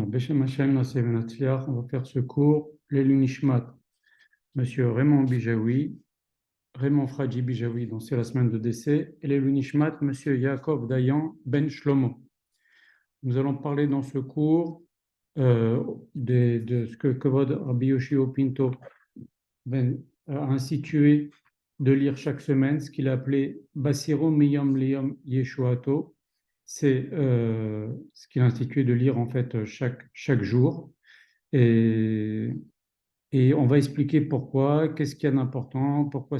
Beshem Hashem, Naaseh Venatzliach, on va faire ce cours, Leilu Nishmat, Monsieur Raymond Bijawi, Raymond Fradji Bijawi, donc c'est la semaine de décès, et Leilu Nishmat, Monsieur Yaakov Dayan Ben Shlomo. Nous allons parler dans ce cours de ce que Kavod Rabbi Yoshio Pinto a institué de lire chaque semaine, ce qu'il a appelé Basiro Miyom Liyom Yeshuato. C'est ce qu'il a institué de lire en fait chaque jour. Et on va expliquer pourquoi, qu'est-ce qu'il y a d'important, pourquoi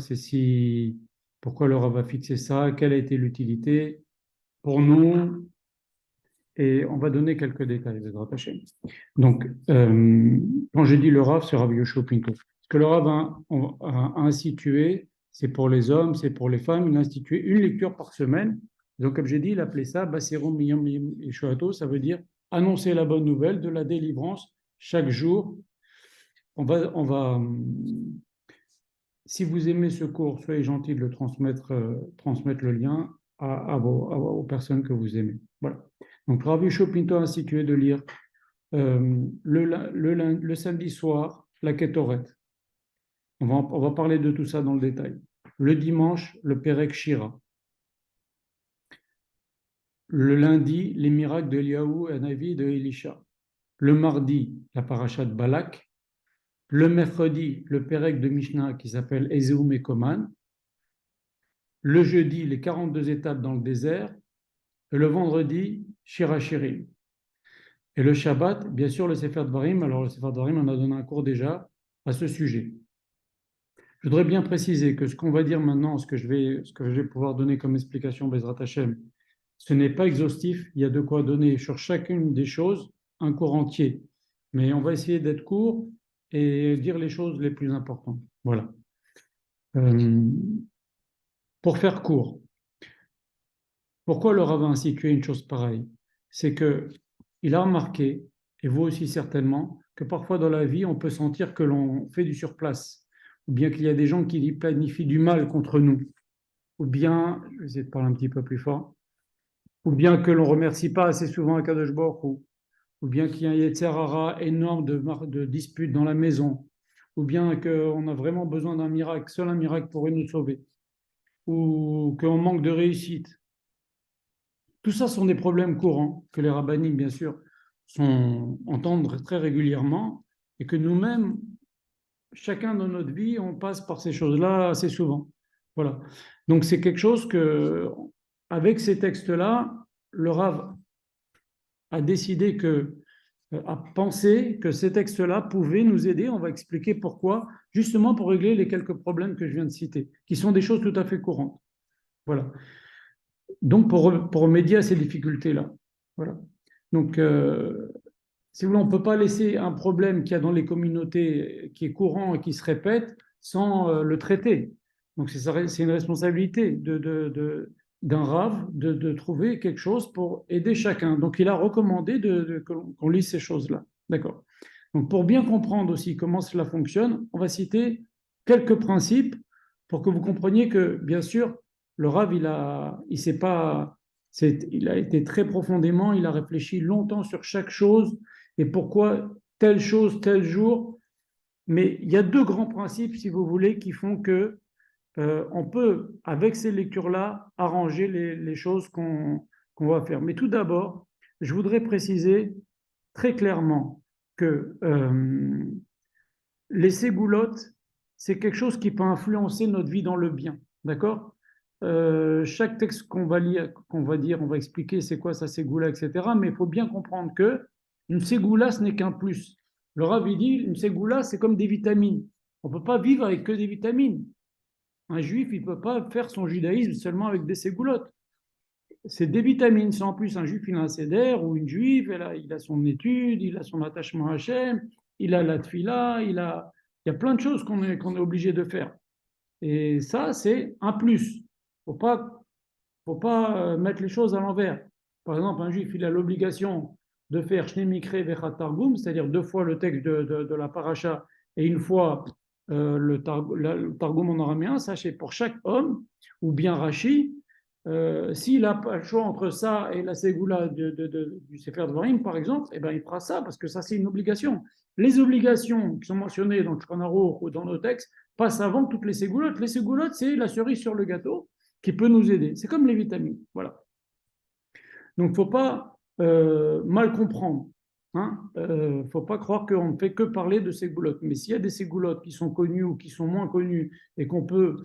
le Rav a fixé ça, quelle a été l'utilité pour nous, et on va donner quelques détails, Bezrat Hashem. Donc, quand je dis le Rav, c'est Rav Yoshua Pinto. Ce que le Rav a institué, c'est pour les hommes, c'est pour les femmes, il a institué une lecture par semaine. Donc, comme j'ai dit, il appelait ça Basirum Miyom Yeshuato, ça veut dire annoncer la bonne nouvelle de la délivrance chaque jour. Si vous aimez ce cours, soyez gentils de le transmettre le lien aux personnes que vous aimez. Voilà. Donc, Rav Yoshua Pinto a institué de lire le samedi soir la Ketoret. On va parler de tout ça dans le détail. Le dimanche, le Perek Shira. Le lundi, les miracles de Eliaou et Navi de Elisha. Le mardi, la paracha de Balak. Le mercredi, le Perek de Mishnah qui s'appelle Ezeum et Koman. Le jeudi, les 42 étapes dans le désert. Et le vendredi, Shira Shirim. Et le Shabbat, bien sûr, le Sefer Dvarim. Alors, le Sefer Dvarim, on a donné un cours déjà à ce sujet. Je voudrais bien préciser que ce qu'on va dire maintenant, ce que je vais pouvoir donner comme explication, Bezrat Hashem, ce n'est pas exhaustif. Il y a de quoi donner sur chacune des choses un cours entier. Mais on va essayer d'être court et dire les choses les plus importantes. Voilà. Pour faire court, pourquoi le Rav a institué une chose pareille? C'est qu'il a remarqué, et vous aussi certainement, que parfois dans la vie, on peut sentir que l'on fait du surplace, ou bien qu'il y a des gens qui planifient du mal contre nous, ou bien, je vais essayer de parler un petit peu plus fort, ou bien que l'on ne remercie pas assez souvent Akadosh Baruch Hu, ou bien qu'il y a un Yetzer Hara énorme de disputes dans la maison, ou bien qu'on a vraiment besoin d'un miracle, seul un miracle pourrait nous sauver, ou qu'on manque de réussite. Tout ça sont des problèmes courants que les rabbinim, bien sûr, entendent très régulièrement et que nous-mêmes, chacun dans notre vie, on passe par ces choses-là assez souvent. Voilà. Donc c'est quelque chose que, avec ces textes-là, le Rav a décidé a pensé que ces textes-là pouvaient nous aider. On va expliquer pourquoi, justement pour régler les quelques problèmes que je viens de citer, qui sont des choses tout à fait courantes. Voilà. Donc, pour remédier à ces difficultés-là. Voilà. Donc, si vous voulez, on ne peut pas laisser un problème qu'il y a dans les communautés, qui est courant et qui se répète, sans le traiter. Donc, c'est une responsabilité d'un Rav de trouver quelque chose pour aider chacun. Donc, il a recommandé qu'on lise ces choses-là. D'accord. Donc, pour bien comprendre aussi comment cela fonctionne, on va citer quelques principes pour que vous compreniez que, bien sûr, le Rav, il a été très profondément, il a réfléchi longtemps sur chaque chose et pourquoi telle chose, tel jour. Mais il y a deux grands principes, si vous voulez, qui font que on peut, avec ces lectures-là, arranger les choses qu'on va faire. Mais tout d'abord, je voudrais préciser très clairement que les ségoulottes, c'est quelque chose qui peut influencer notre vie dans le bien. D'accord? Chaque texte qu'on va lire, qu'on va dire, on va expliquer c'est quoi ça ségoula, etc. Mais il faut bien comprendre que une ségoula, ce n'est qu'un plus. Le Rav dit, une ségoula, c'est comme des vitamines. On ne peut pas vivre avec que des vitamines. Un juif, il ne peut pas faire son judaïsme seulement avec des ségoulottes. C'est des vitamines. C'est en plus un juif, il a un seder, ou une juive, il a son étude, il a son attachement à Hachem, il a la tfila, il y a plein de choses qu'on est obligé de faire. Et ça, c'est un plus. Faut pas mettre les choses à l'envers. Par exemple, un juif, il a l'obligation de faire Shne Mikre Vechat Targum, c'est-à-dire 2 fois le texte de la paracha et 1 fois le Targum en araméen. Sachez, pour chaque homme, ou bien Rashi, S'il n'a pas le choix entre ça et la ségoula du Sefer Dvarim, par exemple, eh ben, il fera ça parce que ça, c'est une obligation. Les obligations qui sont mentionnées dans le Shulchan Aruch ou dans nos textes passent avant toutes les ségoulottes. Les ségoulottes, c'est la cerise sur le gâteau qui peut nous aider. C'est comme les vitamines. Voilà. Donc, il ne faut pas mal comprendre. Il ne faut pas croire qu'on ne fait que parler de ségoulottes. Mais s'il y a des ségoulottes qui sont connues ou qui sont moins connues et qu'on peut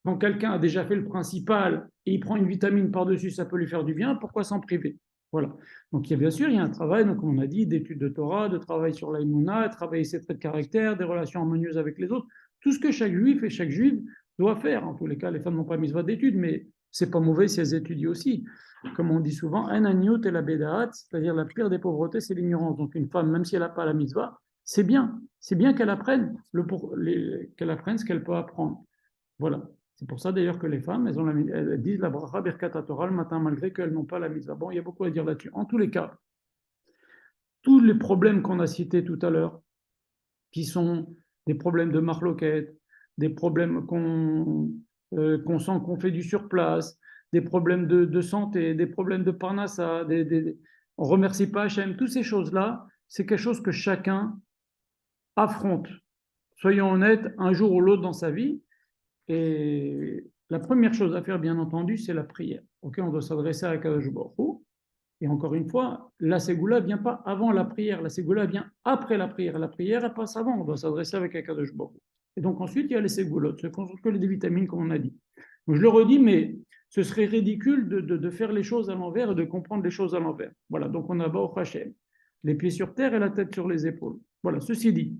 quand quelqu'un a déjà fait le principal et il prend une vitamine par-dessus, ça peut lui faire du bien, pourquoi s'en priver? Voilà. Donc, bien sûr, il y a un travail, donc, comme on a dit, d'études de Torah, de travail sur l'aïmouna, de travailler ses traits de caractère, des relations harmonieuses avec les autres, tout ce que chaque juif et chaque juive doit faire. En tous les cas, les femmes n'ont pas mitzvah d'études, mais c'est pas mauvais si elles étudient aussi. Comme on dit souvent, un agneau et la bédaat, c'est-à-dire la pire des pauvretés, c'est l'ignorance. Donc, une femme, même si elle n'a pas la mitzvah, c'est bien qu'elle apprenne, qu'elle apprenne ce qu'elle peut apprendre. Voilà. C'est pour ça d'ailleurs que les femmes, elles disent la bracha birkat Torah le matin malgré qu'elles n'ont pas la mitzvah. Bon, il y a beaucoup à dire là-dessus. En tous les cas, tous les problèmes qu'on a cités tout à l'heure, qui sont des problèmes de marloquette, des problèmes qu'on sent qu'on fait du surplace, des problèmes de santé, des problèmes de parnassa, on ne remercie pas Hachem, toutes ces choses-là, c'est quelque chose que chacun affronte. Soyons honnêtes, un jour ou l'autre dans sa vie. Et la première chose à faire, bien entendu, c'est la prière. Ok, on doit s'adresser à Kadosh Baruch Hu. Et encore une fois, la ségoula ne vient pas avant la prière, la ségoula vient après la prière. La prière, elle passe avant, on doit s'adresser avec Kadosh Baruch Hu. Et donc ensuite, il y a les ségoulottes, ce sont que les vitamines, comme on a dit. Donc, je le redis, mais ce serait ridicule de faire les choses à l'envers et de comprendre les choses à l'envers. Voilà, donc on a Baruch Hashem, les pieds sur terre et la tête sur les épaules. Voilà, ceci dit,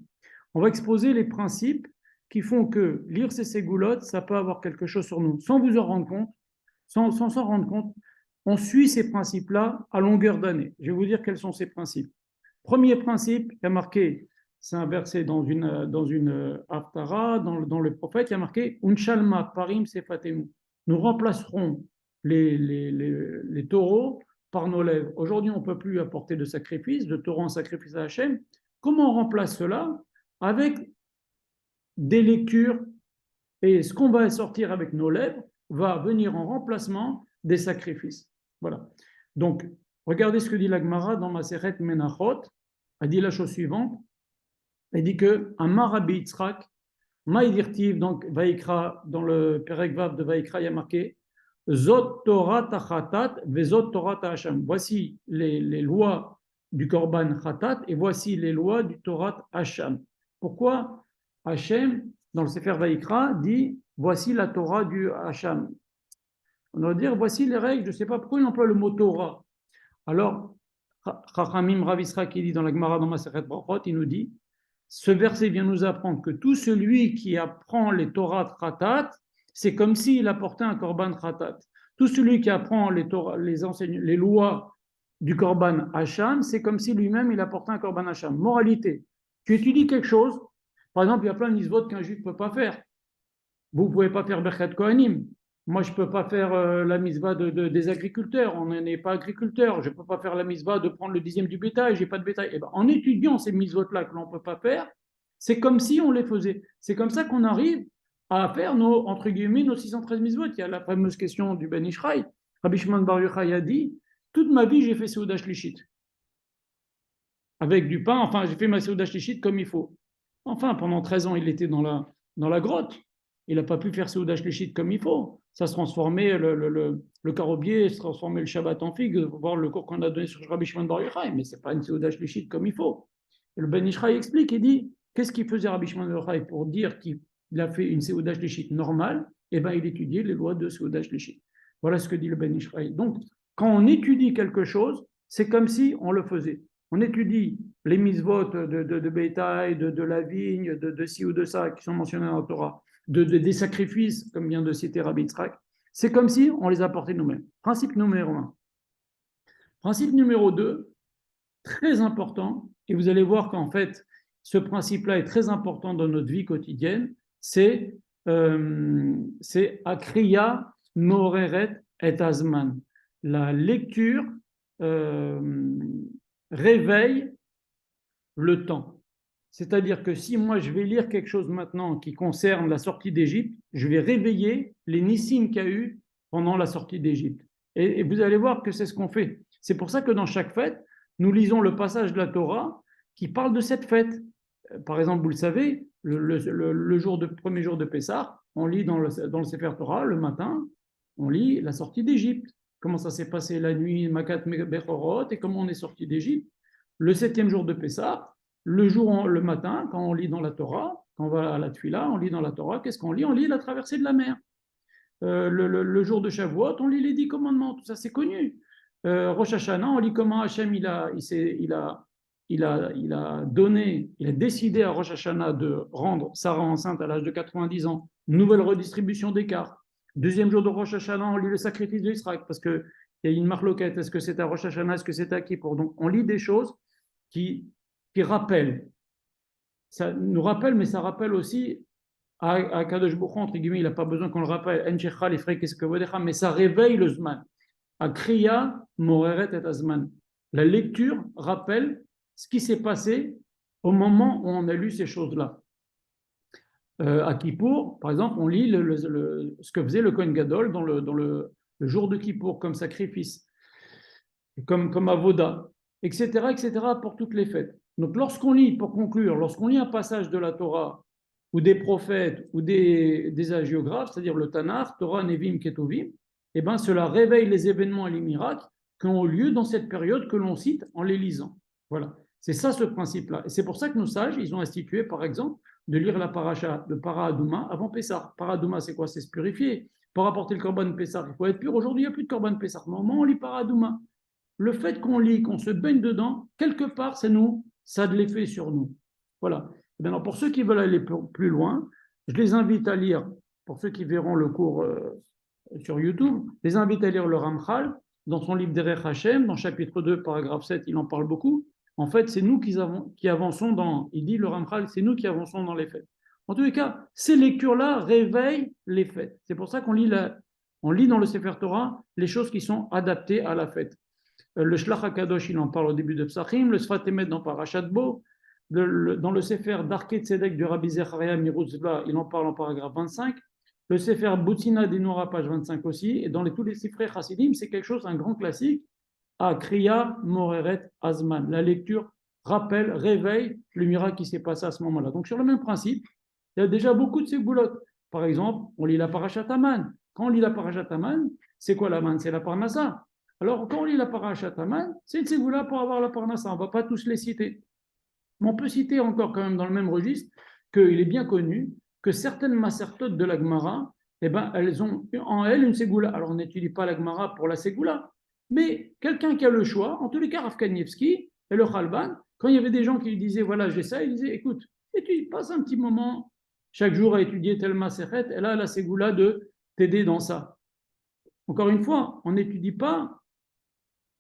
on va exposer les principes qui font que lire ces ségoulottes, ça peut avoir quelque chose sur nous, sans vous en rendre compte, sans s'en rendre compte. On suit ces principes-là à longueur d'année. Je vais vous dire quels sont ces principes. Premier principe, il y a marqué, c'est un verset dans une Haftara, dans le prophète, il y a marqué Unshalma parim sefatemu. Nous remplacerons les taureaux par nos lèvres. Aujourd'hui, on ne peut plus apporter de sacrifice, de taureau en sacrifice à Hachem. Comment on remplace cela? Avec des lectures, et ce qu'on va sortir avec nos lèvres va venir en remplacement des sacrifices. Voilà. Donc, regardez ce que dit l'Agmara dans Maseret Menachot. Elle dit la chose suivante. Elle dit que un Marabi Yitzhak, Maïdirtiv, donc Vaikra, dans le Perek Vav de Vaikra, il y a marqué Zot Torah Tachatat, Vezot Torah Hacham. Voici les lois du Korban Chatat et voici les lois du Torah Hacham. Pourquoi Hachem, dans le Sefer Vaikra, dit voici la Torah du Hacham? On va dire voici les règles, je ne sais pas pourquoi il emploie le mot Torah. Alors, Chachamim Rav Yisrael qui dit dans la Gemara dans Masechet Brachot, il nous dit ce verset vient nous apprendre que tout celui qui apprend les Torah Khatat, c'est comme s'il apportait un Korban Khatat. Tout celui qui apprend les lois du Korban Hacham, c'est comme si lui-même il apportait un Korban Hacham. Moralité, tu étudies quelque chose, par exemple, il y a plein de mitzvot qu'un juif ne peut pas faire. Vous ne pouvez pas faire Berkat Kohanim. Moi, je ne peux pas faire la mitzvah des agriculteurs. On n'est pas agriculteur. Je ne peux pas faire la mitzvah de prendre le 10e du bétail. Je n'ai pas de bétail. Et ben, en étudiant ces mitzvot-là que l'on ne peut pas faire, c'est comme si on les faisait. C'est comme ça qu'on arrive à faire entre guillemets, nos 613 mitzvot. Il y a la fameuse question du Ben Ishraï. Rabbi Shimon Bar Yochai a dit toute ma vie, j'ai fait Seudah Shlichit. Avec du pain, enfin, j'ai fait ma Seudah Shlichit comme il faut. Enfin, pendant 13 ans, il était dans la grotte. Il n'a pas pu faire Seudah Shlichit comme il faut. Ça se transformait, le carobier se transformait le Shabbat en figue, voir le cours qu'on a donné sur Rabbi Shimon Bar Yochai, mais ce n'est pas une Seudah Shlichit comme il faut. Et le Ben Ishraï explique et dit qu'est-ce qu'il faisait Rabbi Shimon Bar Yochai pour dire qu'il a fait une Seudah Shlichit normale? Eh bien, il étudiait les lois de Seudah Shlichit. Voilà ce que dit le Ben Ishraï. Donc, quand on étudie quelque chose, c'est comme si on le faisait. On étudie les mitzvot de bétail, de la vigne, de ci ou de ça qui sont mentionnés dans la Torah, des sacrifices, comme vient de citer Rabbi Yitzhak. C'est comme si on les apportait nous-mêmes. Principe numéro 1. Principe numéro 2, très important, et vous allez voir qu'en fait, ce principe-là est très important dans notre vie quotidienne, c'est Akriya Moreret et Azman. La lecture réveille le temps. C'est-à-dire que si moi je vais lire quelque chose maintenant qui concerne la sortie d'Égypte, je vais réveiller les nissim qu'il y a eu pendant la sortie d'Égypte. Et vous allez voir que c'est ce qu'on fait. C'est pour ça que dans chaque fête, nous lisons le passage de la Torah qui parle de cette fête. Par exemple, vous le savez, premier jour de Pessah, on lit dans le Sefer Torah, le matin, on lit la sortie d'Égypte. Comment ça s'est passé la nuit, Makat Bechorot, et comment on est sorti d'Égypte. Le 7e jour de Pessah, le matin, quand on lit dans la Torah, quand on va à la Tfila, on lit dans la Torah, qu'est-ce qu'on lit? On lit la traversée de la mer. Le jour de Shavuot, on lit les 10 commandements, tout ça c'est connu. Rosh Hashanah, on lit comment Hachem il a décidé à Rosh Hashanah de rendre Sarah enceinte à l'âge de 90 ans, nouvelle redistribution des cartes. Deuxième jour de Rosh Hashanah, on lit le sacrifice de Israël, parce qu'il y a une marloquette, est-ce que c'est à Rosh Hashanah, est-ce que c'est à Kippour? Donc on lit des choses qui rappellent. Ça nous rappelle, mais ça rappelle aussi à Kadosh Baruch Hu, entre guillemets, il n'a pas besoin qu'on le rappelle, mais ça réveille le Zman. À Kriya, Moreret et Azman. La lecture rappelle ce qui s'est passé au moment où on a lu ces choses-là. À Kippour, par exemple, on lit ce que faisait le Kohen Gadol dans le jour de Kippour comme sacrifice, comme avoda, etc., pour toutes les fêtes. Donc, lorsqu'on lit, pour conclure, lorsqu'on lit un passage de la Torah ou des prophètes ou des hagiographes, c'est-à-dire le Tanakh, Torah, Nevim, Ketuvim, eh ben, cela réveille les événements et les miracles qui ont lieu dans cette période que l'on cite en les lisant. Voilà, c'est ça ce principe-là. Et c'est pour ça que nos sages, ils ont institué, par exemple, de lire la paracha de Paradouma avant Pessah. Paradouma, c'est quoi? C'est se purifier. Pour apporter le korban Pessah, il faut être pur. Aujourd'hui, il n'y a plus de korban Pessah. Mais au moment où on lit Paradouma, le fait qu'on lit, qu'on se baigne dedans, quelque part, ça a de l'effet sur nous. Voilà. Maintenant, pour ceux qui veulent aller plus loin, je les invite à lire, pour ceux qui verront le cours sur YouTube, je les invite à lire le Ramchal dans son livre Derech Hashem, dans chapitre 2, paragraphe 7, il en parle beaucoup. En fait, c'est nous qui avançons il dit le Ramchal, c'est nous qui avançons dans les fêtes. En tous les cas, ces lectures-là réveillent les fêtes. C'est pour ça qu'on lit dans le Sefer Torah les choses qui sont adaptées à la fête. Le Shlach HaKadosh, il en parle au début de Psachim, le Sfat Emet dans Parashat Bo, dans le Sefer Darkei Tzedek du Rabbi Zecharia Mirouzva, il en parle en paragraphe 25, le Sefer Boutina d'Inora, page 25 aussi, et dans tous les Sifrei Chassidim, c'est quelque chose, un grand classique, à Kriya Moreret Azman. La lecture rappelle, réveille le miracle qui s'est passé à ce moment-là. Donc sur le même principe, il y a déjà beaucoup de ces boulottes. Par exemple, on lit la Parashat Aman. Quand on lit la Parashat Aman, c'est quoi la man? C'est la Parnassa. Alors, quand on lit la Parashat Aman, c'est une ségoula pour avoir la Parnassa. On ne va pas tous les citer. Mais on peut citer encore quand même dans le même registre qu'il est bien connu que certaines masertotes de la Gemara, eh ben, elles ont en elles une ségoula. Alors, on n'étudie pas la Gemara pour la ségoula, mais quelqu'un qui a le choix, en tous les cas, Rav Kanievski et le Chalban, quand il y avait des gens qui lui disaient, voilà, j'ai ça, il disait, écoute, passe un petit moment chaque jour à étudier tel maseret, et là, la ségoula de t'aider dans ça. Encore une fois, on n'étudie pas,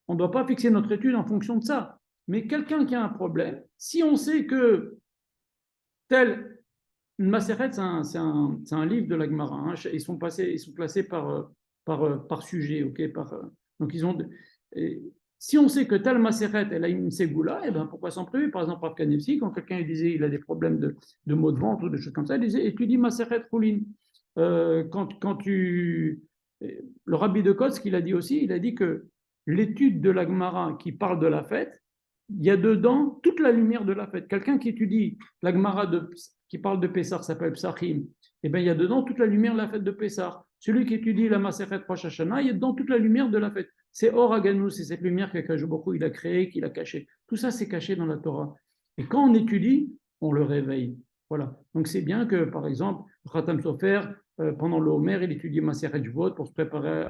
on ne doit pas fixer notre étude en fonction de ça. Mais quelqu'un qui a un problème, si on sait que tel Maseret, c'est un livre de la Gemara, hein, ils sont classés par sujet, okay, donc si on sait que tel Maseret, elle a une ségoula, eh ben pourquoi s'en priver? Par exemple, Rav Kanievski, quand quelqu'un disait il a des problèmes de maux de ventre ou des choses comme ça, il disait étudie Maseret Choulin. Le Rabbi de Kotsk, il a dit aussi, il a dit que l'étude de la Gemara qui parle de la fête, il y a dedans toute la lumière de la fête. Quelqu'un qui étudie la Gemara qui parle de Pessah, s'appelle Psachim, et bien il y a dedans toute la lumière de la fête de Pessah. Celui qui étudie la Maseret Rosh Hashanah, il y a dedans toute la lumière de la fête. C'est Or Haganou, c'est cette lumière qu'Akadosh Baruch Hu il a créée, qu'il a cachée. Tout ça, c'est caché dans la Torah. Et quand on étudie, on le réveille. Voilà. Donc c'est bien que, par exemple, Khatam Sofer, pendant le Homer, il étudie Maseret Jvot pour se préparer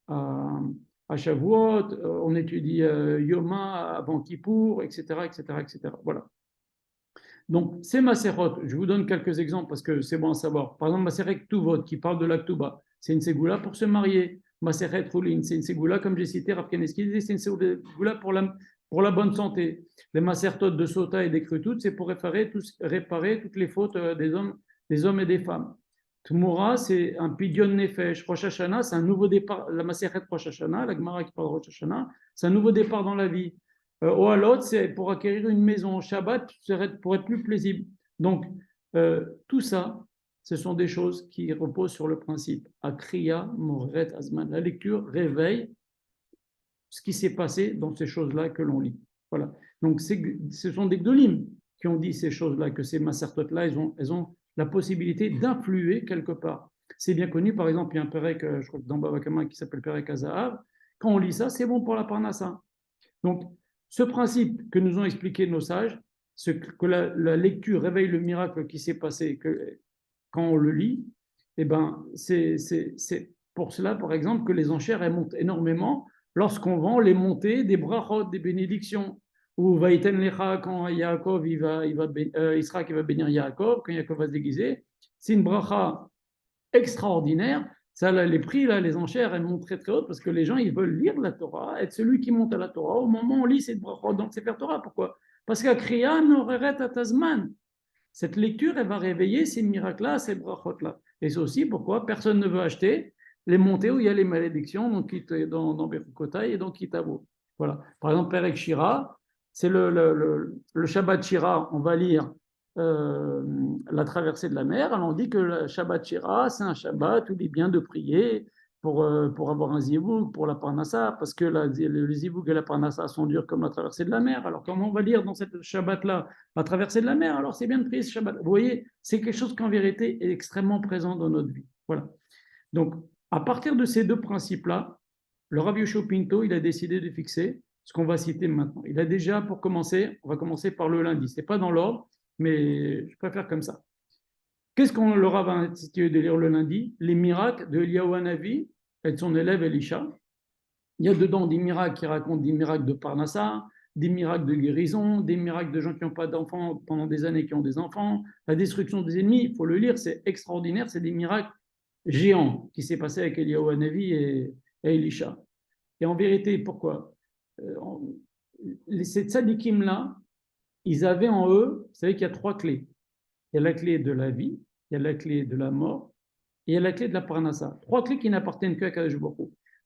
à Shavuot, on étudie Yoma avant Kippour, etc., etc. Voilà. Donc, ces Maserot, je vous donne quelques exemples parce que c'est bon à savoir. Par exemple, Maseret Ktuvot, qui parle de la Ktuba, c'est une ségoula pour se marier. Maseret Choulin, c'est une ségoula, comme j'ai cité, Rav Kanievski, c'est une ségoula pour la bonne santé. Les Masertot de Sota et des Krutut, c'est pour réparer toutes les fautes des hommes et des femmes. Tmura, c'est un pidyon nefesh. Rosh Hashanah, c'est un nouveau départ. La Maseret Rosh Hashanah, la Gemara qui parle de Rosh Hashanah, c'est un nouveau départ dans la vie. Ohalot, c'est pour acquérir une maison. Shabbat, pour être plus plaisible. Donc, tout ça, ce sont des choses qui reposent sur le principe Akriya Moreret Azman. La lecture réveille ce qui s'est passé dans ces choses-là que l'on lit. Voilà. Donc, ce sont des Gdolim qui ont dit ces choses-là, que ces Masertot-là, elles ont la possibilité d'influer quelque part. C'est bien connu, par exemple, il y a un Perek, je crois que dans Baba Kama, qui s'appelle Perek Azahav. Quand on lit ça, c'est bon pour la Parnassa. Donc, ce principe que nous ont expliqué nos sages, que la lecture réveille le miracle qui s'est passé quand on le lit, eh ben, c'est pour cela, par exemple, que les enchères elles montent énormément lorsqu'on vend les montées des brachot, des bénédictions. Ou Vaïten Lecha, quand Yaakov, Israël va bénir Yaakov, quand Yaakov va se déguiser, c'est une bracha extraordinaire. Ça, là, les prix, là, les enchères, elles montent très très hautes parce que les gens, ils veulent lire la Torah, être celui qui monte à la Torah au moment où on lit cette brachot dans le Sefer Torah. Pourquoi? Parce qu'Akriya Noreret Atazman. Cette lecture, elle va réveiller ces miracles-là, ces brachot-là. Et c'est aussi pourquoi personne ne veut acheter les montées où il y a les malédictions dans Berukotay et dans Kitabo. Voilà. Par exemple, Perek Shira, c'est le Shabbat Shira, on va lire la traversée de la mer. Alors on dit que le Shabbat Shira, c'est un Shabbat où il est bien de prier pour avoir un zivoug, pour la parnassa, parce que le zivoug et la parnassa sont durs comme la traversée de la mer. Alors comment on va lire dans cette Shabbat-là la traversée de la mer? Alors c'est bien de prier ce Shabbat. Vous voyez, c'est quelque chose qui en vérité est extrêmement présent dans notre vie. Voilà. Donc, à partir de ces deux principes-là, le Rav Yoshua Pinto, il a décidé de fixer ce qu'on va citer maintenant. Il a déjà, pour commencer, on va commencer par le lundi. Ce n'est pas dans l'ordre, mais je préfère comme ça. Qu'est-ce qu'on leur a institué de lire le lundi? Les miracles de Eliyahu Hanavi et de son élève Elisha. Il y a dedans des miracles qui racontent des miracles de Parnassa, des miracles de guérison, des miracles de gens qui n'ont pas d'enfants pendant des années qui ont des enfants, la destruction des ennemis. Il faut le lire, c'est extraordinaire, c'est des miracles géants qui s'est passé avec Eliyahu Hanavi et Elisha. Et en vérité, pourquoi ces tzadikim-là, ils avaient en eux, vous savez qu'il y a trois clés. Il y a la clé de la vie, il y a la clé de la mort, et il y a la clé de la parnassa. Trois clés qui n'appartiennent qu'à Kadosh Baruch Hu.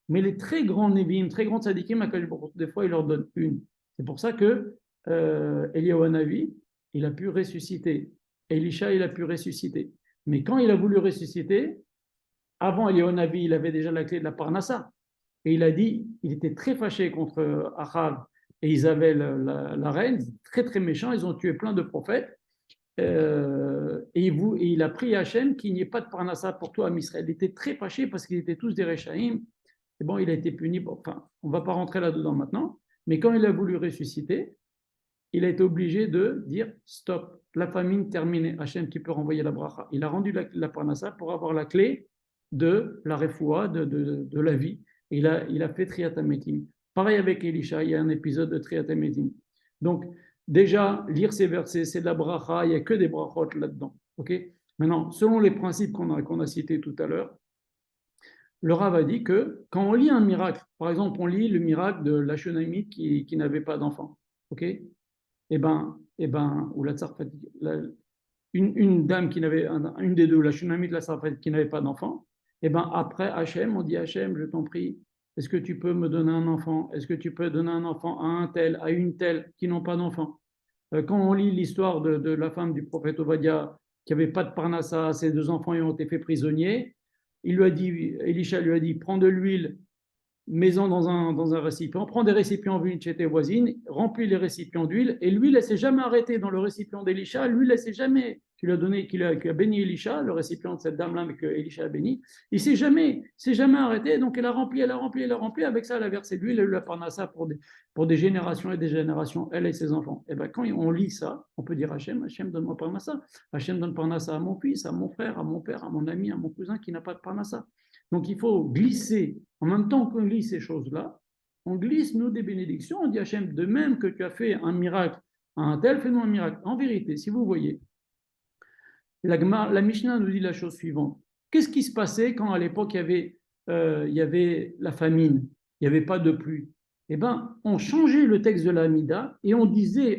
Mais les très grands Nevi'im, très grands tzadikim, à Kadosh Baruch Hu, des fois, il leur donne une. C'est pour ça que Eliyahu Hanavi, il a pu ressusciter. Elisha, il a pu ressusciter. Mais quand il a voulu ressusciter, avant Eliyahu Hanavi, il avait déjà la clé de la parnassa. Et il a dit, il était très fâché contre Achav et Isabelle, la reine, très très méchant, ils ont tué plein de prophètes. Et il a prié Hachem qu'il n'y ait pas de parnassa pour toi à Israël. Il était très fâché parce qu'ils étaient tous des Rechaïm. Et bon, il a été puni. Enfin, on ne va pas rentrer là-dedans maintenant. Mais quand il a voulu ressusciter, il a été obligé de dire stop, la famine terminée. Hachem qui peut renvoyer la bracha. Il a rendu la parnassa pour avoir la clé de la refoua, de la vie. Et il a fait Triatametim. Pareil avec Elisha, il y a un épisode de Triatametim. Donc, déjà, lire ces versets, c'est de la bracha, il n'y a que des brachot là-dedans. Okay. Maintenant, selon les principes qu'on a cités tout à l'heure, le Rav a dit que quand on lit un miracle, par exemple, on lit le miracle de la Shunamite qui n'avait pas d'enfant, ok? Ou la Tsarfati, une dame qui n'avait, une des deux, la Shunamite, la Tsarfati, qui n'avait pas d'enfant, après Hachem, on dit Hachem, je t'en prie, est-ce que tu peux me donner un enfant? Est-ce que tu peux donner un enfant à un tel, à une telle qui n'ont pas d'enfant? Quand on lit l'histoire de la femme du prophète Ovadia qui n'avait pas de parnassa, ses deux enfants ont été faits prisonniers, Elisha lui a dit, prends de l'huile, mets-en dans un récipient, prends des récipients d'huile chez tes voisines, remplis les récipients d'huile, et l'huile, elle ne s'est jamais arrêtée dans le récipient d'Elisha, l'huile, elle s'est jamais, qu'il a béni Elisha, le récipient de cette dame-là que Elisha a béni, il ne s'est jamais arrêté, donc elle a rempli, avec ça, elle a versé de l'huile, elle a eu la parnassa pour des générations et des générations, elle et ses enfants. Et quand on lit ça, on peut dire Hachem, donne-moi parnassa, Hachem donne parnassa à mon fils, à mon frère, à mon père, à mon ami, à mon cousin qui n'a pas de parnassa. Donc il faut glisser, en même temps qu'on lit ces choses-là, on glisse nous des bénédictions, on dit Hachem, de même que tu as fait un miracle à un tel, fais-nous un miracle. En vérité, si vous voyez, la Mishnah nous dit la chose suivante. Qu'est-ce qui se passait quand à l'époque il y avait la famine, il n'y avait pas de pluie? On changeait le texte de l'Amida et on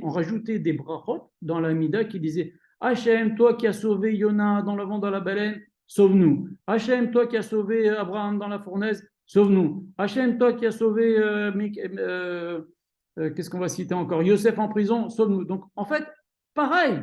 rajoutait des brachot dans l'Amida qui disaient Hachem, toi qui as sauvé Yona dans le vent de la baleine, sauve-nous. Hachem, toi qui as sauvé Abraham dans la fournaise, sauve-nous. Hachem, toi qui as sauvé, qu'est-ce qu'on va citer encore? Yosef en prison, sauve-nous. Donc, en fait, pareil,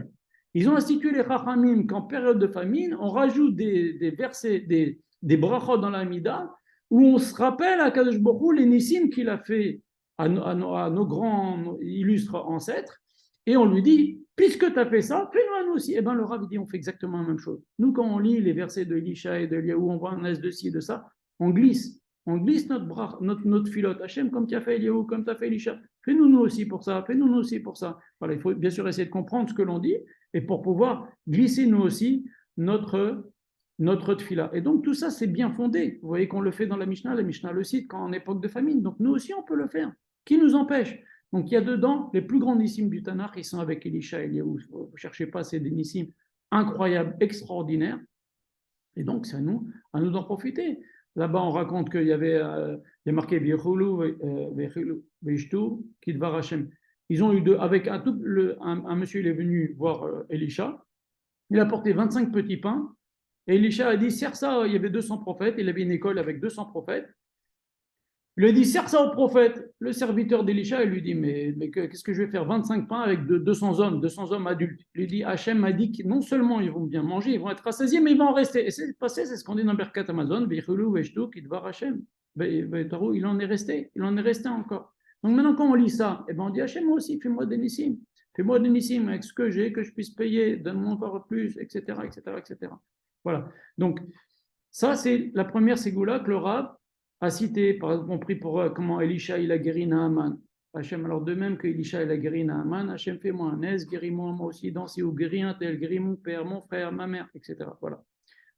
Ils ont institué les Chachamim qu'en période de famine, on rajoute des versets, des brachot dans la Mida, où on se rappelle à Kadosh Baruch Hu les nissim qu'il a fait à nos grands illustres ancêtres, et on lui dit, puisque tu as fait ça, fais-nous à nous aussi. Et bien le Rav dit, on fait exactement la même chose. Nous, quand on lit les versets de Elisha et de Eliaou, on voit un S de ci, de ça, on glisse. On glisse notre filote. Hachem, comme tu as fait Eliaou, comme tu as fait Elisha, fais-nous nous aussi pour ça, fais-nous nous aussi pour ça. Voilà, il faut bien sûr essayer de comprendre ce que l'on dit, et pour pouvoir glisser nous aussi notre tfila. Et donc tout ça, c'est bien fondé. Vous voyez qu'on le fait dans la Mishnah le cite quand en époque de famine. Donc nous aussi, on peut le faire. Qui nous empêche? Donc il y a dedans les plus grands nissim du Tanakh, ils sont avec Elisha et Eliaou. Vous ne cherchez pas, c'est des nissim incroyables, extraordinaires. Et donc c'est à nous d'en profiter. Là-bas, on raconte qu'il y avait il y a marqué Kidvar Hashem. Ils ont eu avec un monsieur, il est venu voir Elisha. Il a porté 25 petits pains. Et Elisha a dit, sers ça, il y avait 200 prophètes. Il avait une école avec 200 prophètes. Il lui a dit, sers ça au prophète. Le serviteur d'Elisha, il lui dit, mais qu'est-ce que je vais faire 25 pains avec 200 hommes adultes. Il lui dit, Hachem m'a dit que non seulement ils vont bien manger, ils vont être rassasiés, mais ils vont en rester. Et c'est passé, c'est ce qu'on dit dans Berkat Amazon, il en est resté, il en est resté encore. Donc maintenant, quand on lit ça, eh ben on dit, Hachem, moi aussi, fais-moi des nissim. Fais-moi des nissim avec ce que j'ai, que je puisse payer, donne-moi encore plus, etc., etc., etc. Voilà. Donc, ça, c'est la première ségoula que le Rav a cité, par exemple, on prie pour comment Elisha il a guéri Naaman. Hachem, alors de même que Elisha il a guéri Naaman, Hachem fais-moi un aise, guéris-moi moi aussi, dans si ou guéris un tel, guéris mon père, mon frère, ma mère, etc. Voilà.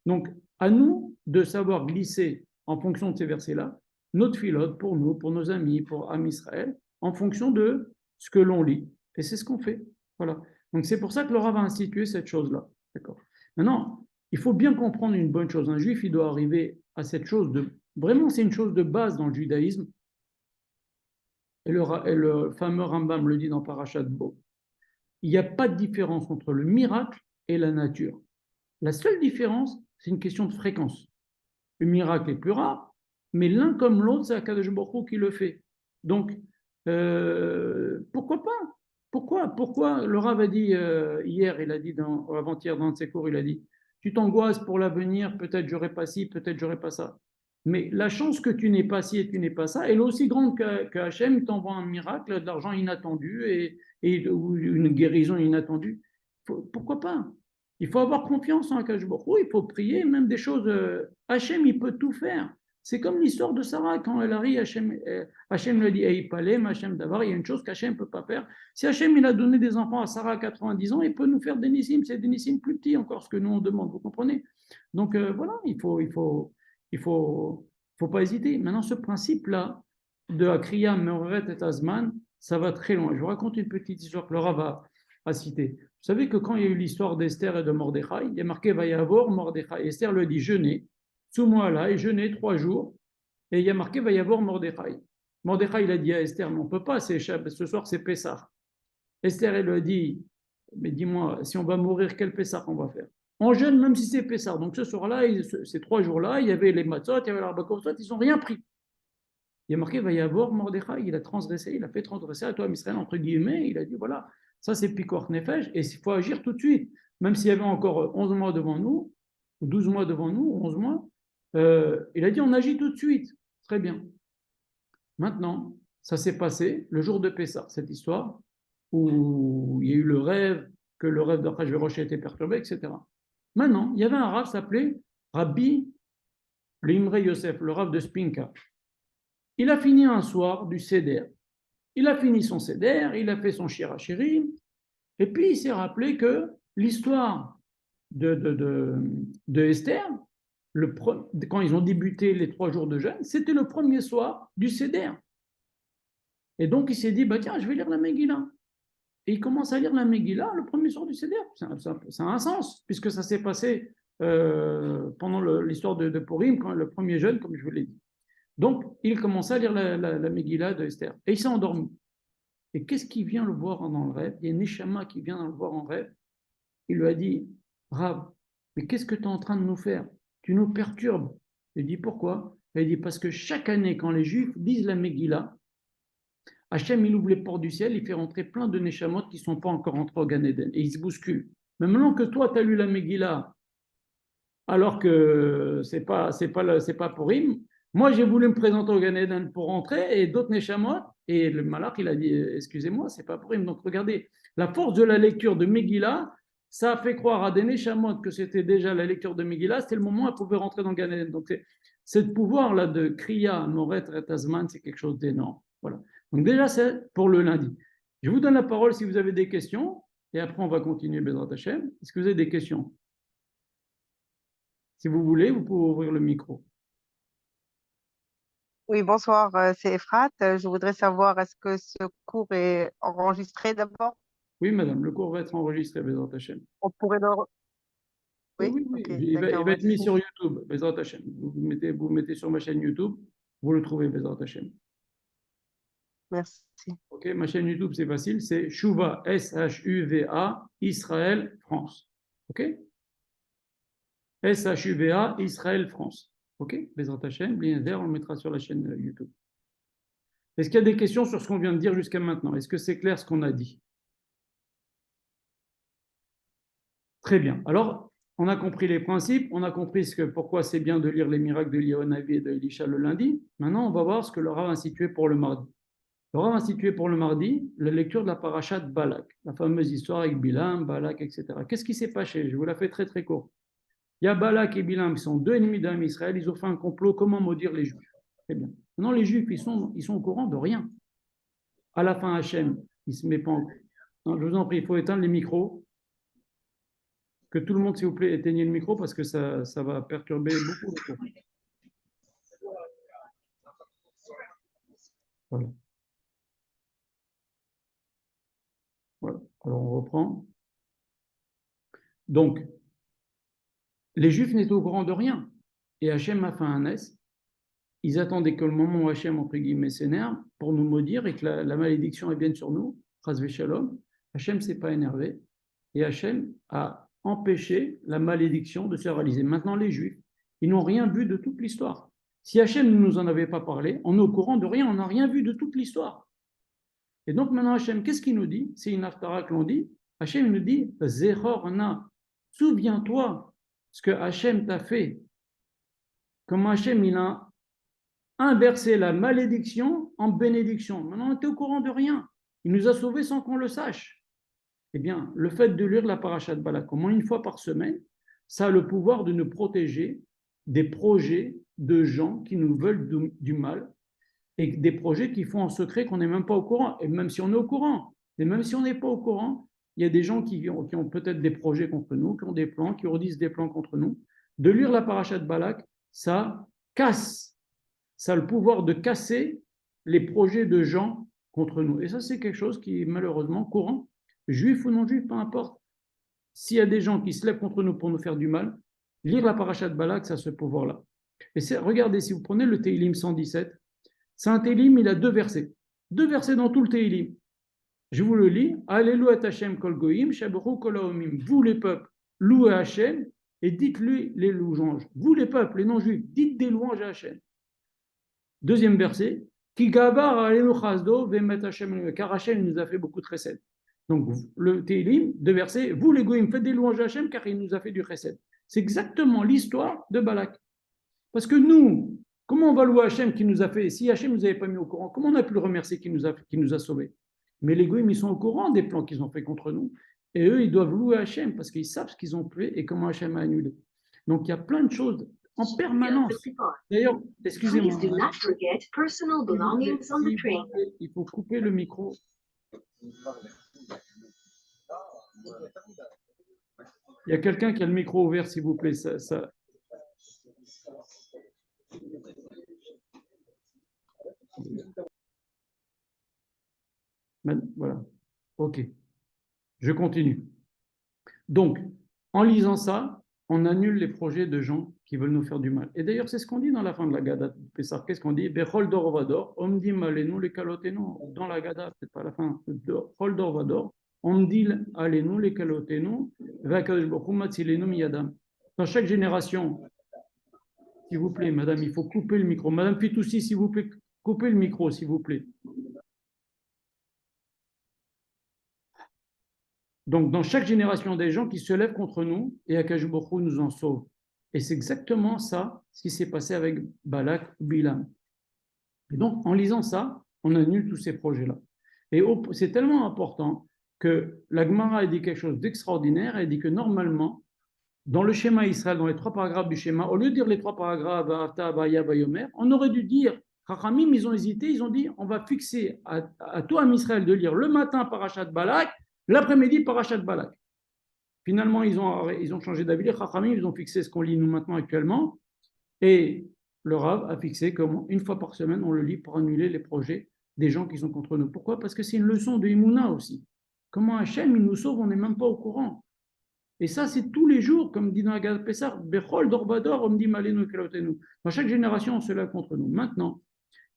Donc, à nous de savoir glisser en fonction de ces versets-là, notre filote pour nous, pour nos amis, pour Am Israël, en fonction de ce que l'on lit. Et c'est ce qu'on fait. Voilà. Donc, c'est pour ça que le Rav a institué cette chose-là. D'accord. Maintenant, il faut bien comprendre une bonne chose. Un juif, il doit arriver à cette chose de. Vraiment, c'est une chose de base dans le judaïsme. Et le fameux Rambam le dit dans Parashat Bo. Il n'y a pas de différence entre le miracle et la nature. La seule différence, c'est une question de fréquence. Le miracle est plus rare, mais l'un comme l'autre, c'est Akadosh Baruch Hu qui le fait. Donc, pourquoi pas? Pourquoi le Rav a dit hier, il a dit avant-hier dans ses cours, il a dit tu t'angoisses pour l'avenir, peut-être j'aurai pas ci, peut-être j'aurai pas ça. Mais la chance que tu n'aies pas ci et tu n'aies pas ça, elle est aussi grande que Hachem t'envoie un miracle, de l'argent inattendu ou une guérison inattendue. Pourquoi pas? Il faut avoir confiance en Akadosh Baruch Hu, il faut prier, même des choses. Hachem, il peut tout faire. C'est comme l'histoire de Sarah, quand elle arrive, Hachem lui dit Eipalem, Hachem d'avoir, il y a une chose qu'Hachem ne peut pas faire. Si Hachem il a donné des enfants à Sarah à 90 ans, il peut nous faire des nissim, c'est des nissim plus petits encore, ce que nous on demande, vous comprenez? Donc voilà, il faut pas hésiter. Maintenant, ce principe-là de Akriya, Meoret et Azman, ça va très loin. Je vous raconte une petite histoire que Laura va citer. Vous savez que quand il y a eu l'histoire d'Esther et de Mordechai, il y a marqué Vayavor Mordechai. Esther lui dit jeûnez, sous moi là, et jeûnez 3 jours. Et il y a marqué Vayavor Mordechai. Mordechai, il a dit à Esther, mais on ne peut pas, ce soir c'est Pessah. Esther, elle lui a dit, mais dis-moi, si on va mourir, quel Pessah on va faire? On jeûne même si c'est Pessah. Donc ce soir-là, ces 3 jours-là, il y avait les matzot, il y avait l'arbakosot, ils n'ont rien pris. Il y a marqué Vayavor Mordechai, il a transgressé, il a fait transgresser à toi, Israël, entre guillemets, il a dit voilà, ça c'est Pikor Nefesh, et il faut agir tout de suite. Même s'il y avait encore 11 mois devant nous, ou 12 mois devant nous, 11 mois, il a dit on agit tout de suite. Très bien. Maintenant, ça s'est passé le jour de Pessah, cette histoire, où il y a eu le rêve, que le rêve d'Achashverosh a été perturbé, etc. Maintenant, il y avait un rav s'appelait Rabbi Limre Yosef, le rav de Spinka. Il a fini un soir du Seder. Il a fini son Seder, il a fait son Shirachirim, et puis il s'est rappelé que l'histoire de Esther, quand ils ont débuté les 3 jours de jeûne, c'était le premier soir du Seder. Et donc il s'est dit, bah tiens, je vais lire la Megillah. Et il commence à lire la Megillah le premier soir du Seder. Ça a un sens, puisque ça s'est passé pendant l'histoire de Purim, quand le premier jeûne, comme je vous l'ai dit. Donc, il commence à lire la Megillah de Esther. Et il s'est endormi. Et qu'est-ce qui vient le voir dans le rêve? Il y a Neshama qui vient le voir en rêve. Il lui a dit, Rav, mais qu'est-ce que tu es en train de nous faire? Tu nous perturbes. Il dit, pourquoi? Il dit, parce que chaque année, quand les Juifs lisent la Megillah, Hachem, il ouvre les portes du ciel, il fait rentrer plein de Neshamot qui ne sont pas encore entrés au Gan Eden. Et ils se bousculent. Mais maintenant que toi, tu as lu la Megillah, alors que c'est pas Purim, moi, j'ai voulu me présenter au Gan Eden pour rentrer, et d'autres Neshamot, et le Malach, il a dit, excusez-moi, c'est pas Purim. Donc, regardez, la force de la lecture de Megillah, ça a fait croire à des Neshamot que c'était déjà la lecture de Megillah, c'était le moment où elle pouvait rentrer dans le Gan Eden. Donc, ce pouvoir-là de Kriya, Moret, Retazman, c'est quelque chose d'énorme. Voilà. Donc, déjà, c'est pour le lundi. Je vous donne la parole si vous avez des questions, et après, on va continuer, Bezrat Hashem. Est-ce que vous avez des questions? Si vous voulez, vous pouvez ouvrir le micro. Oui, bonsoir, c'est Efrat. Je voudrais savoir, est-ce que ce cours est enregistré d'abord? Oui, madame, le cours va être enregistré, Bezrat Hashem. On pourrait le... Oui, Oui, oui, oui. ok, Il d'accord, va être mis merci. sur YouTube, Bezrat Hashem. Vous mettez sur ma chaîne YouTube, vous le trouvez, Bezrat Hashem. Merci. Ok, ma chaîne YouTube, c'est facile, c'est Shuva, S-H-U-V-A, Israël, France. Ok? S-H-U-V-A, Israël, France. Ok? Bezrat Hashem, bien on le mettra sur la chaîne YouTube. Est-ce qu'il y a des questions sur ce qu'on vient de dire jusqu'à maintenant? Est-ce que c'est clair ce qu'on a dit? Très bien. Alors, on a compris les principes, on a compris pourquoi c'est bien de lire les miracles de Léonavi et de Elisha le lundi. Maintenant, on va voir ce que le Rav a institué pour le mardi. Le Rav a institué pour le mardi la lecture de la paracha de Balak, la fameuse histoire avec Bilam, Balak, etc. Qu'est-ce qui s'est passé? Je vous la fais très très court. Il y a Balak et Bilam qui sont deux ennemis d'un Israël, ils ont fait un complot, comment maudire les Juifs? Très bien. Maintenant, les Juifs, ils sont au courant de rien. À la fin, Hachem, il se met pas en... Non, je vous en prie, il faut éteindre les micros. Que tout le monde, s'il vous plaît, éteignez le micro parce que ça va perturber beaucoup le cours. Voilà. Voilà. Alors, on reprend. Donc, les Juifs n'étaient au courant de rien. Et Hachem a fait un S. Ils attendaient que le moment où Hachem, entre guillemets, s'énerve pour nous maudire et que la malédiction vienne sur nous. Chas Shalom. Hachem ne s'est pas énervé. Et Hachem a empêché la malédiction de se réaliser. Maintenant, les Juifs, ils n'ont rien vu de toute l'histoire. Si Hachem ne nous en avait pas parlé, on est au courant de rien, on n'a rien vu de toute l'histoire. Et donc maintenant, Hachem, qu'est-ce qu'il nous dit? C'est une haftara que l'on dit. Hachem nous dit, Zehorna, souviens-toi ce que Hachem t'a fait. Comment Hachem, il a inversé la malédiction en bénédiction. Maintenant, on était au courant de rien. Il nous a sauvés sans qu'on le sache. Eh bien, le fait de lire la paracha de Balak au moins une fois par semaine, ça a le pouvoir de nous protéger des projets de gens qui nous veulent du mal et des projets qui font en secret qu'on n'est même pas au courant. Et même si on est au courant, et même si on n'est pas au courant, il y a des gens qui ont peut-être des projets contre nous, qui ont des plans, qui redisent des plans contre nous. De lire la paracha de Balak, ça casse, ça a le pouvoir de casser les projets de gens contre nous. Et ça, c'est quelque chose qui est malheureusement courant, juif ou non juif, peu importe. S'il y a des gens qui se lèvent contre nous pour nous faire du mal, lire la paracha de Balak, ça a ce pouvoir-là. Et regardez, si vous prenez le Teilim 117, c'est un Teilim, il a deux versets. Deux versets dans tout le Teilim. Je vous le lis. Alléluia Hashem kol goyim, shabru kol haomim. Vous les peuples, louez Hashem et dites-lui les louanges. Vous les peuples, les non-juifs, dites des louanges à Hashem. Deuxième verset. Ki gavar alelu chasdo vemet Hashem, car Hashem nous a fait beaucoup de chesed. Donc le Teilim, deux versets. Vous les goyim, faites des louanges à Hashem car il nous a fait du chesed. C'est exactement l'histoire de Balak. Parce que nous, comment on va louer Hachem qui nous a fait? Si Hachem ne nous avait pas mis au courant, comment on a pu le remercier qui nous a sauvés? Mais les goïms, ils sont au courant des plans qu'ils ont fait contre nous. Et eux, ils doivent louer Hachem parce qu'ils savent ce qu'ils ont fait et comment Hachem a annulé. Donc, il y a plein de choses en permanence. D'ailleurs, excusez-moi. Il faut couper le micro. Il y a quelqu'un qui a le micro ouvert, s'il vous plaît. Ça... Voilà. OK. Je continue. Donc, en lisant ça, on annule les projets de gens qui veulent nous faire du mal. Et d'ailleurs, c'est ce qu'on dit dans la fin de la Gada de Pessah. Qu'est-ce qu'on dit? Bechol dor vador, omdim alenu les kalotenu. Dans la Gada, c'est pas la fin. Bechol dor vador, omdim alenu les kalotenu, vakadosh baruch matzilenu miyadam. Dans chaque génération, s'il vous plaît, madame, il faut couper le micro. Madame Fitoussi, s'il vous plaît, coupez le micro, s'il vous plaît. Donc, dans chaque génération, des gens qui se lèvent contre nous et Akash Baruch Hu nous en sauve. Et c'est exactement ça ce qui s'est passé avec Balak ou Bilam. Et donc, en lisant ça, on annule tous ces projets-là. Et c'est tellement important que la Gemara a dit quelque chose d'extraordinaire. Elle dit que normalement, dans le schéma Israël, dans les 3 paragraphes du schéma, au lieu de dire les 3 paragraphes, Va'ata, Vaya, Vayomer, on aurait dû dire, Chachamim, ils ont hésité, ils ont dit, on va fixer à toi, Israël, de lire le matin Parashat Balak, l'après-midi Parashat Balak. Finalement, ils ont changé d'avis. Les Chachamim, ils ont fixé ce qu'on lit nous maintenant actuellement. Et le Rav a fixé comme une fois par semaine, on le lit pour annuler les projets des gens qui sont contre nous. Pourquoi? Parce que c'est une leçon de Himouna aussi. Comment Hachem, il nous sauve, on n'est même pas au courant. Et ça, c'est tous les jours, comme dit dans la Gad Pessah, Bechol Dorbador, on me dit Malenu Kelotenu. Dans chaque génération, on se lève contre nous. Maintenant,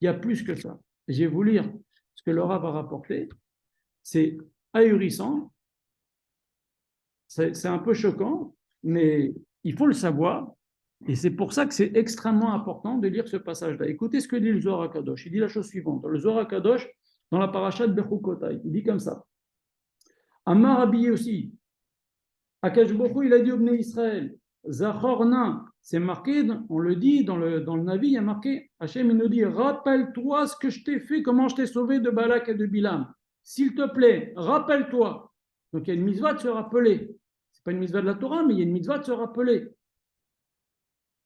il y a plus que ça. Je vais vous lire ce que le Rav a rapporté. C'est ahurissant. C'est un peu choquant, mais il faut le savoir. Et c'est pour ça que c'est extrêmement important de lire ce passage-là. Écoutez ce que dit le Zohar HaKadosh. Il dit la chose suivante. Dans le Zohar HaKadosh, dans la parasha de Bechukotai, il dit comme ça. Amar Abi aussi. Akash Baruch Hu, il a dit au Bnei Israël, Zachorna, c'est marqué, on le dit dans le Navi, il y a marqué, Hachem il nous dit, rappelle-toi ce que je t'ai fait, comment je t'ai sauvé de Balak et de Bilam. S'il te plaît, rappelle-toi. Donc il y a une mitzvah de se rappeler. Ce n'est pas une mitzvah de la Torah, mais il y a une mitzvah de se rappeler.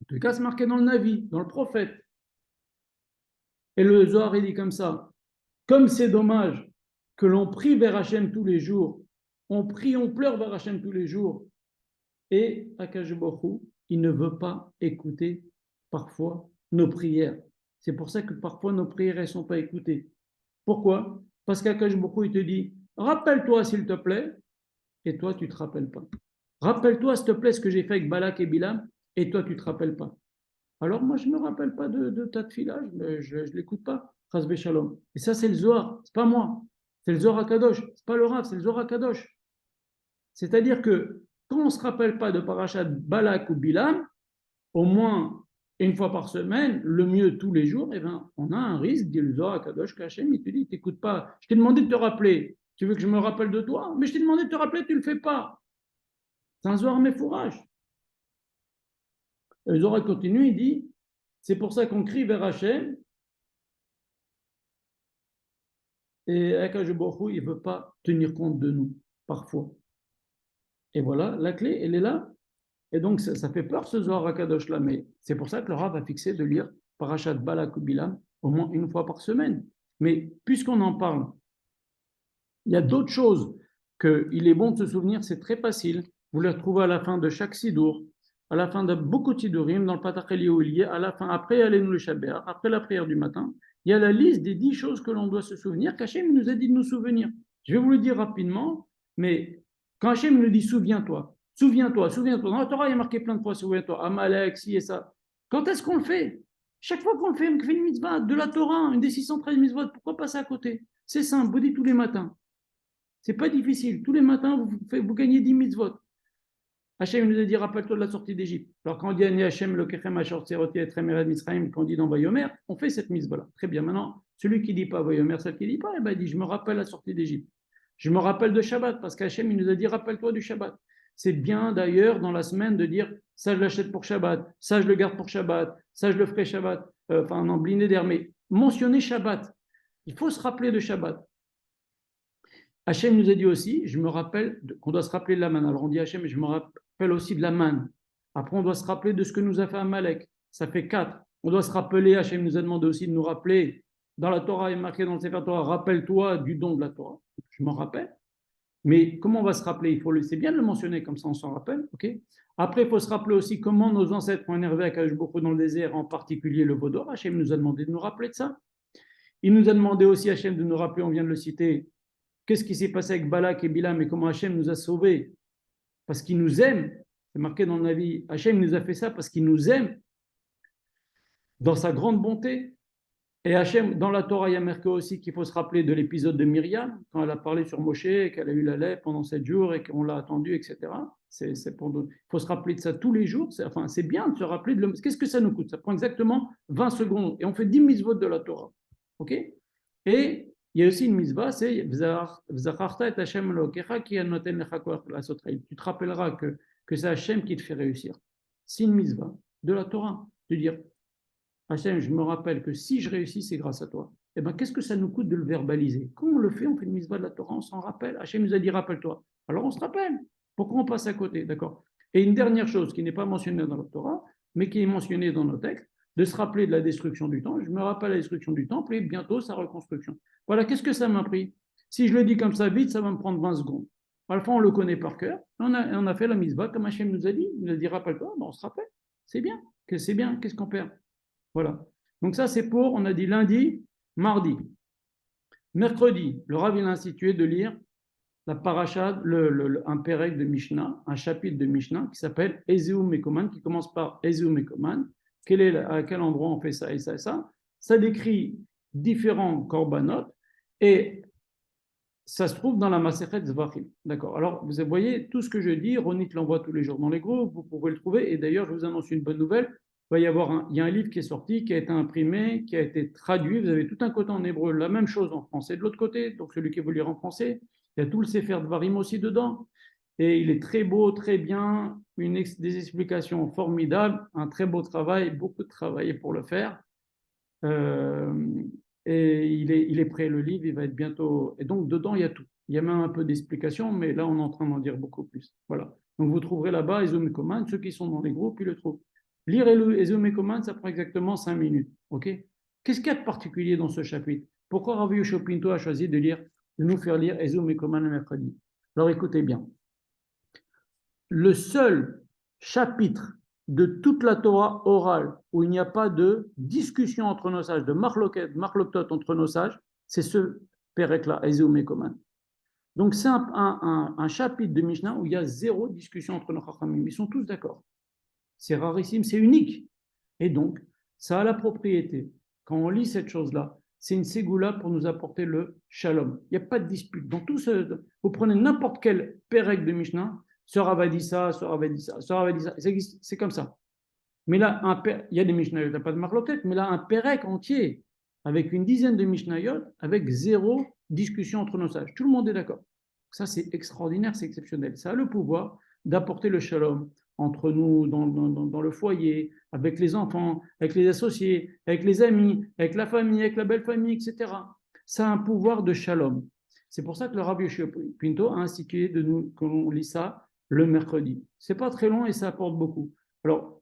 En tout cas, c'est marqué dans le Navi, dans le prophète. Et le Zohar, il dit comme ça, comme c'est dommage que l'on prie vers Hachem tous les jours, on prie, on pleure vers Hachem tous les jours, et Akash Baruch Hu, il ne veut pas écouter parfois nos prières. C'est pour ça que parfois nos prières ne sont pas écoutées. Pourquoi? Parce qu'Akash Baruch Hu, il te dit, rappelle-toi s'il te plaît, et toi tu ne te rappelles pas. Rappelle-toi s'il te plaît ce que j'ai fait avec Balak et Bilam, et toi tu ne te rappelles pas. Alors moi je ne me rappelle pas de ta tefila, je ne l'écoute pas. Chas Shalom. Et ça c'est le Zohar, c'est pas moi. C'est le Zohar HaKadosh, c'est pas le Rav, c'est le Zohar HaKadosh. C'est-à-dire que quand on ne se rappelle pas de Parashat Balak ou Bilam, au moins une fois par semaine, le mieux tous les jours, eh ben, on a un risque, dit le Zohar HaKadosh, qu'Hachem, il te dit, t'écoutes pas. Je t'ai demandé de te rappeler. Tu veux que je me rappelle de toi? Mais je t'ai demandé de te rappeler, tu ne le fais pas. C'est un Zohar Mefourage. Le Zohar continue, il dit, c'est pour ça qu'on crie vers Hachem, et Akash Baruch Hu, il ne veut pas tenir compte de nous, parfois. Et voilà, la clé, elle est là. Et donc, ça fait peur ce Zohar HaKadosh là, mais c'est pour ça que le Rav a fixé de lire Parashat Balak ou Bilam au moins une fois par semaine. Mais puisqu'on en parle, il y a d'autres choses qu'il est bon de se souvenir, c'est très facile. Vous les retrouvez à la fin de chaque Sidour, à la fin de beaucoup de Sidurim, dans le Patach Eliyahu, à la fin, après Alenu le Shabbat, après la prière du matin, il y a la liste des 10 choses que l'on doit se souvenir, qu'Hachem nous a dit de nous souvenir. Je vais vous le dire rapidement, mais quand Hachem nous dit souviens-toi, souviens-toi, souviens-toi. Dans la Torah, il y a marqué plein de fois souviens-toi, Amalek, ci et ça. Quand est-ce qu'on le fait? Chaque fois qu'on le fait, on fait une mitzvah de la Torah, une des 613 mitzvot, pourquoi passer à côté? C'est simple, vous dites tous les matins. C'est pas difficile. Tous les matins, vous gagnez 10 mitzvot. Hachem nous a dit, rappelle-toi de la sortie d'Égypte. Alors quand on dit Hachem, le Kechem, Hachor, Tseroti, Etremered, Misraim, quand on dit dans Vayomer, on fait cette mitzvah-là. Très bien. Maintenant, celui qui ne dit pas Vayomer, celle qui ne dit pas, eh ben, il dit, je me rappelle la sortie d'Égypte. Je me rappelle de Shabbat, parce qu'Hachem, il nous a dit, rappelle-toi du Shabbat. C'est bien d'ailleurs dans la semaine de dire, ça je l'achète pour Shabbat, ça je le garde pour Shabbat, ça je le ferai Shabbat, enfin en bliné d'air, mais mentionner Shabbat. Il faut se rappeler de Shabbat. Hachem nous a dit aussi, je me rappelle qu'on doit se rappeler de la manne. Alors on dit Hachem, mais je me rappelle aussi de la manne. Après, on doit se rappeler de ce que nous a fait Amalek. Ça fait 4. On doit se rappeler, Hachem nous a demandé aussi de nous rappeler. Dans la Torah, il est marqué dans le Sefer Torah, rappelle-toi du don de la Torah. Je m'en rappelle. Mais comment on va se rappeler? C'est bien de le mentionner, comme ça on s'en rappelle. Okay. Après, il faut se rappeler aussi comment nos ancêtres ont énervé à Kadosh Baruch Hu dans le désert, en particulier le veau d'or. Hachem nous a demandé de nous rappeler de ça. Il nous a demandé aussi, Hachem, de nous rappeler, on vient de le citer, qu'est-ce qui s'est passé avec Balak et Bilam et comment Hachem nous a sauvés? Parce qu'il nous aime. C'est marqué dans la vie. Hachem nous a fait ça parce qu'il nous aime dans sa grande bonté. Et Hachem, dans la Torah, il y a marqué aussi qu'il faut se rappeler de l'épisode de Myriam, quand elle a parlé sur Moshe, et qu'elle a eu la lèpre pendant 7 jours et qu'on l'a attendue, etc. Il faut se rappeler de ça tous les jours. C'est bien de se rappeler de Qu'est-ce que ça nous coûte? Ça prend exactement 20 secondes. Et on fait 10 mitzvot de la Torah. OK? Et il il y a aussi une mitzvah, c'est V'zacharta et Hashem Elokecha ki noten lecha koach la'asot chayil. Tu te rappelleras que c'est Hashem qui te fait réussir. C'est une mitzvah de la Torah, de dire Hashem, je me rappelle que si je réussis, c'est grâce à toi. Eh bien, qu'est-ce que ça nous coûte de le verbaliser? Quand on le fait, on fait une mitzvah de la Torah, on s'en rappelle. Hashem nous a dit rappelle-toi. Alors on se rappelle. Pourquoi on passe à côté? D'accord. Et une dernière chose qui n'est pas mentionnée dans la Torah, mais qui est mentionnée dans nos textes, de se rappeler de la destruction du temple. Je me rappelle la destruction du temple et bientôt sa reconstruction. Voilà, qu'est-ce que ça m'a pris? Si je le dis comme ça vite, ça va me prendre 20 secondes. À la fin, on le connaît par cœur. On a fait la mitzvah comme Hachem nous a dit. Il nous a dit rappelle-toi, ben on se rappelle. C'est bien. C'est bien. Qu'est-ce qu'on perd? Voilà. Donc ça, c'est pour, on a dit lundi, mardi. Mercredi, le Rav il a institué de lire la paracha, un pérec de Mishnah, un chapitre de Mishnah qui s'appelle Ezeu Mekoman, qui commence par Ezeu Mekoman. À quel endroit on fait ça et ça et ça. Ça décrit différents korbanot et ça se trouve dans la Masechet Zvachim. D'accord. Alors, vous voyez, tout ce que je dis, Ronit l'envoie tous les jours dans les groupes, vous pouvez le trouver. Et d'ailleurs, je vous annonce une bonne nouvelle. Il y a un livre qui est sorti, qui a été imprimé, qui a été traduit. Vous avez tout un côté en hébreu, la même chose en français de l'autre côté. Donc, celui qui veut lire en français, il y a tout le Sefer Dvarim aussi dedans. Et il est très beau, très bien, des explications formidables, un très beau travail, beaucoup de travail pour le faire. Et il est prêt, le livre, il va être bientôt. Et donc, dedans, il y a tout. Il y a même un peu d'explications, mais là, on est en train d'en dire beaucoup plus. Voilà. Donc, vous trouverez là-bas Ezeu Command. Ceux qui sont dans les groupes, ils le trouvent. Lire Ezeu Command, ça prend exactement 5 minutes. OK? Qu'est-ce qu'il y a de particulier dans ce chapitre? Pourquoi Rabbi Yoshua Pinto a choisi de nous faire lire Ezeu Command le mercredi? Alors, écoutez bien. Le seul chapitre de toute la Torah orale où il n'y a pas de discussion entre nos sages, de marloktot entre nos sages, c'est ce pérec-là, Ezeu Mekoman. Donc c'est un chapitre de Mishnah où il y a zéro discussion entre nos chachamim. Ils sont tous d'accord. C'est rarissime, c'est unique. Et donc, ça a la propriété. Quand on lit cette chose-là, c'est une ségoula pour nous apporter le shalom. Il n'y a pas de dispute. Dans tout vous prenez n'importe quel pérec de Mishnah, ce Rav a dit ça, ce Rav a dit ça, ce Rav a dit ça. C'est comme ça. Mais là, il y a des Mishnayot, il n'y a pas de marloquette, mais là, un pérec entier, avec une dizaine de Mishnayot, avec zéro discussion entre nos sages. Tout le monde est d'accord. Ça, c'est extraordinaire, c'est exceptionnel. Ça a le pouvoir d'apporter le shalom entre nous, dans le foyer, avec les enfants, avec les associés, avec les amis, avec la famille, avec la belle famille, etc. Ça a un pouvoir de shalom. C'est pour ça que le Rabbi Yoshua Pinto a institué de nous, qu'on lit ça le mercredi. C'est pas très long et ça apporte beaucoup. Alors,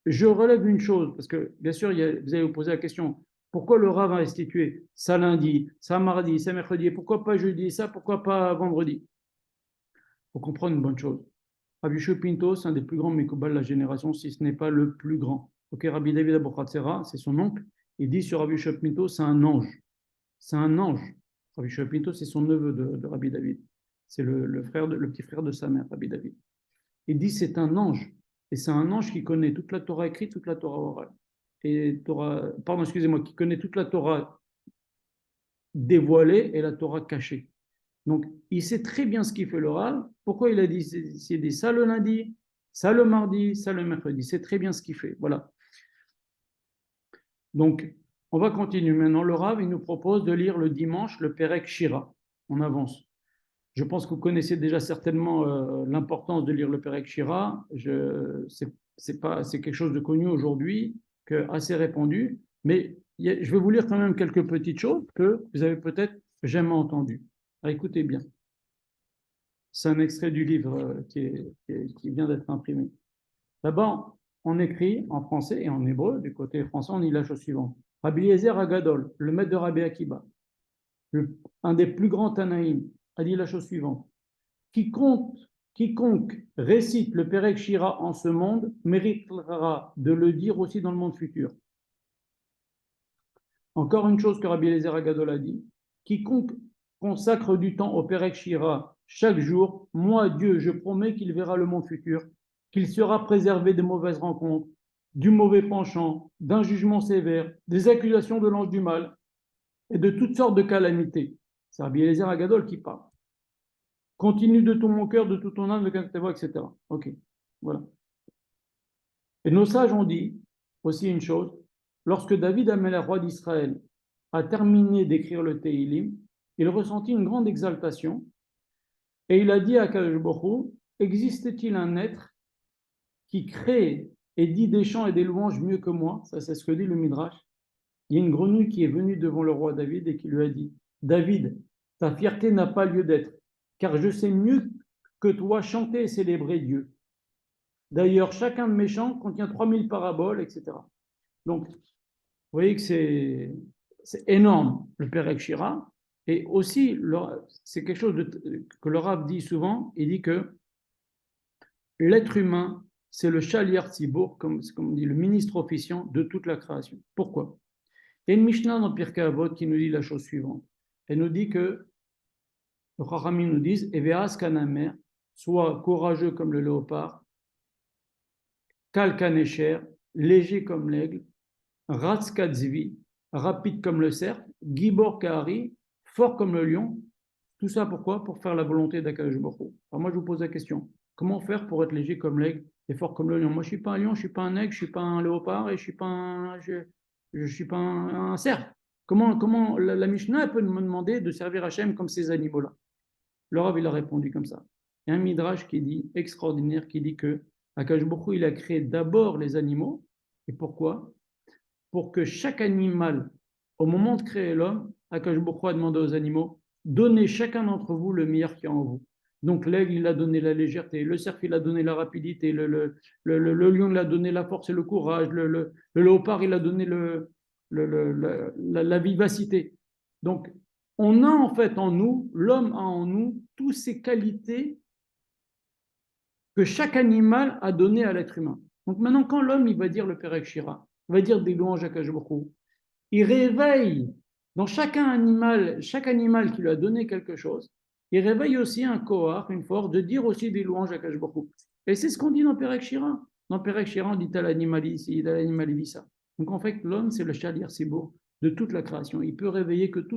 je relève une chose, parce que bien sûr, vous allez vous poser la question, pourquoi le Rav a institué ça lundi, ça mardi, ça mercredi, et pourquoi pas jeudi, ça, pourquoi pas vendredi? Il faut comprendre une bonne chose. Rabbi Yoshua Pinto, c'est un des plus grands Mekoubal de la génération, si ce n'est pas le plus grand. Ok, Rabbi David Abouchatzera, c'est son oncle, il dit sur Rabbi Yoshua Pinto, c'est un ange. C'est un ange. Rabbi Yoshua Pinto, c'est son neveu de Rabbi David. C'est le petit frère de sa mère, Rabbi David. Il dit c'est un ange. Et c'est un ange qui connaît toute la Torah écrite, toute la Torah orale. Qui connaît toute la Torah dévoilée et la Torah cachée. Donc, il sait très bien ce qu'il fait le Rav. Pourquoi il a dit ça le lundi, ça le mardi, ça le mercredi. C'est très bien ce qu'il fait. Voilà. Donc, on va continuer maintenant. Le Rav, il nous propose de lire le dimanche le Perek Shira. On avance. Je pense que vous connaissez déjà certainement l'importance de lire le Perek Shira. C'est quelque chose de connu aujourd'hui, assez répandu. Mais je vais vous lire quand même quelques petites choses que vous avez peut-être jamais entendues. Alors, écoutez bien. C'est un extrait du livre qui vient d'être imprimé. D'abord, on écrit en français et en hébreu. Du côté français, on lit la chose suivante. Rabbi Eliezer Agadol, le maître de Rabbi Akiba, un des plus grands Tanaïm, a dit la chose suivante. Quiconque récite le Perek Shira en ce monde méritera de le dire aussi dans le monde futur. Encore une chose que Rabbi Eliezer Agadol a dit. Quiconque consacre du temps au Perek Shira chaque jour, moi, Dieu, je promets qu'il verra le monde futur, qu'il sera préservé des mauvaises rencontres, du mauvais penchant, d'un jugement sévère, des accusations de l'ange du mal et de toutes sortes de calamités. C'est Rabbi Eliezer Agadol qui parle. Continue de tout mon cœur, de toute ton âme, de ta voix, etc. Ok, voilà. Et nos sages ont dit aussi une chose. Lorsque David Amelech, roi d'Israël, a terminé d'écrire le Teilim, il ressentit une grande exaltation et il a dit à Kadosh Baruch Hu, existe-t-il un être qui crée et dit des chants et des louanges mieux que moi? Ça, c'est ce que dit le Midrash. Il y a une grenouille qui est venue devant le roi David et qui lui a dit, David, ta fierté n'a pas lieu d'être, car je sais mieux que toi chanter et célébrer Dieu. D'ailleurs, chacun de mes chants contient 3000 paraboles, etc. Donc, vous voyez que c'est énorme, le Père Ekshira. Et aussi, c'est quelque chose que le Rav dit souvent, il dit que l'être humain, c'est le Shaliach Tzibour, comme dit le ministre officiant de toute la création. Pourquoi? Il y a une Mishnah dans Pirkei Avot qui nous dit la chose suivante. Elle nous dit que, les Chachamim nous disent, Eveas kanamer, sois courageux comme le léopard, kal kanesher, léger comme l'aigle, ratz katzvi, rapide comme le cerf, gibor kahari, fort comme le lion. Tout ça pourquoi? Pour faire la volonté d'Akadosh Baruch Hu. Alors moi je vous pose la question, comment faire pour être léger comme l'aigle et fort comme le lion? Moi je ne suis pas un lion, je ne suis pas un aigle, je ne suis pas un léopard et je ne suis pas je suis pas un cerf. Comment la Mishnah peut me demander de servir Hachem comme ces animaux-là? Le Rav il a répondu comme ça. Il y a un midrash qui dit, extraordinaire, qui dit que Akadosh Baruch Hu, il a créé d'abord les animaux. Et pourquoi? Pour que chaque animal, au moment de créer l'homme, Akadosh Baruch Hu a demandé aux animaux, donnez chacun d'entre vous le meilleur qui est en vous. Donc l'aigle, il a donné la légèreté, le cerf, il a donné la rapidité, le lion, il a donné la force et le courage, le léopard, il a donné la vivacité. Donc, on a en fait en nous, l'homme a en nous, toutes ces qualités que chaque animal a données à l'être humain. Donc maintenant, quand l'homme, il va dire le Père Ekshira, il va dire des louanges à Akadosh Baruch Hu, il réveille dans chaque animal qui lui a donné quelque chose, il réveille aussi un kohar, une force, de dire aussi des louanges à Akadosh Baruch Hu. Et c'est ce qu'on dit dans Perek Shira. Dans Perek Shira, on dit à l'animal ici, à l'animal ça. Donc en fait, l'homme, c'est le Shalir Sibour de toute la création. Il peut réveiller que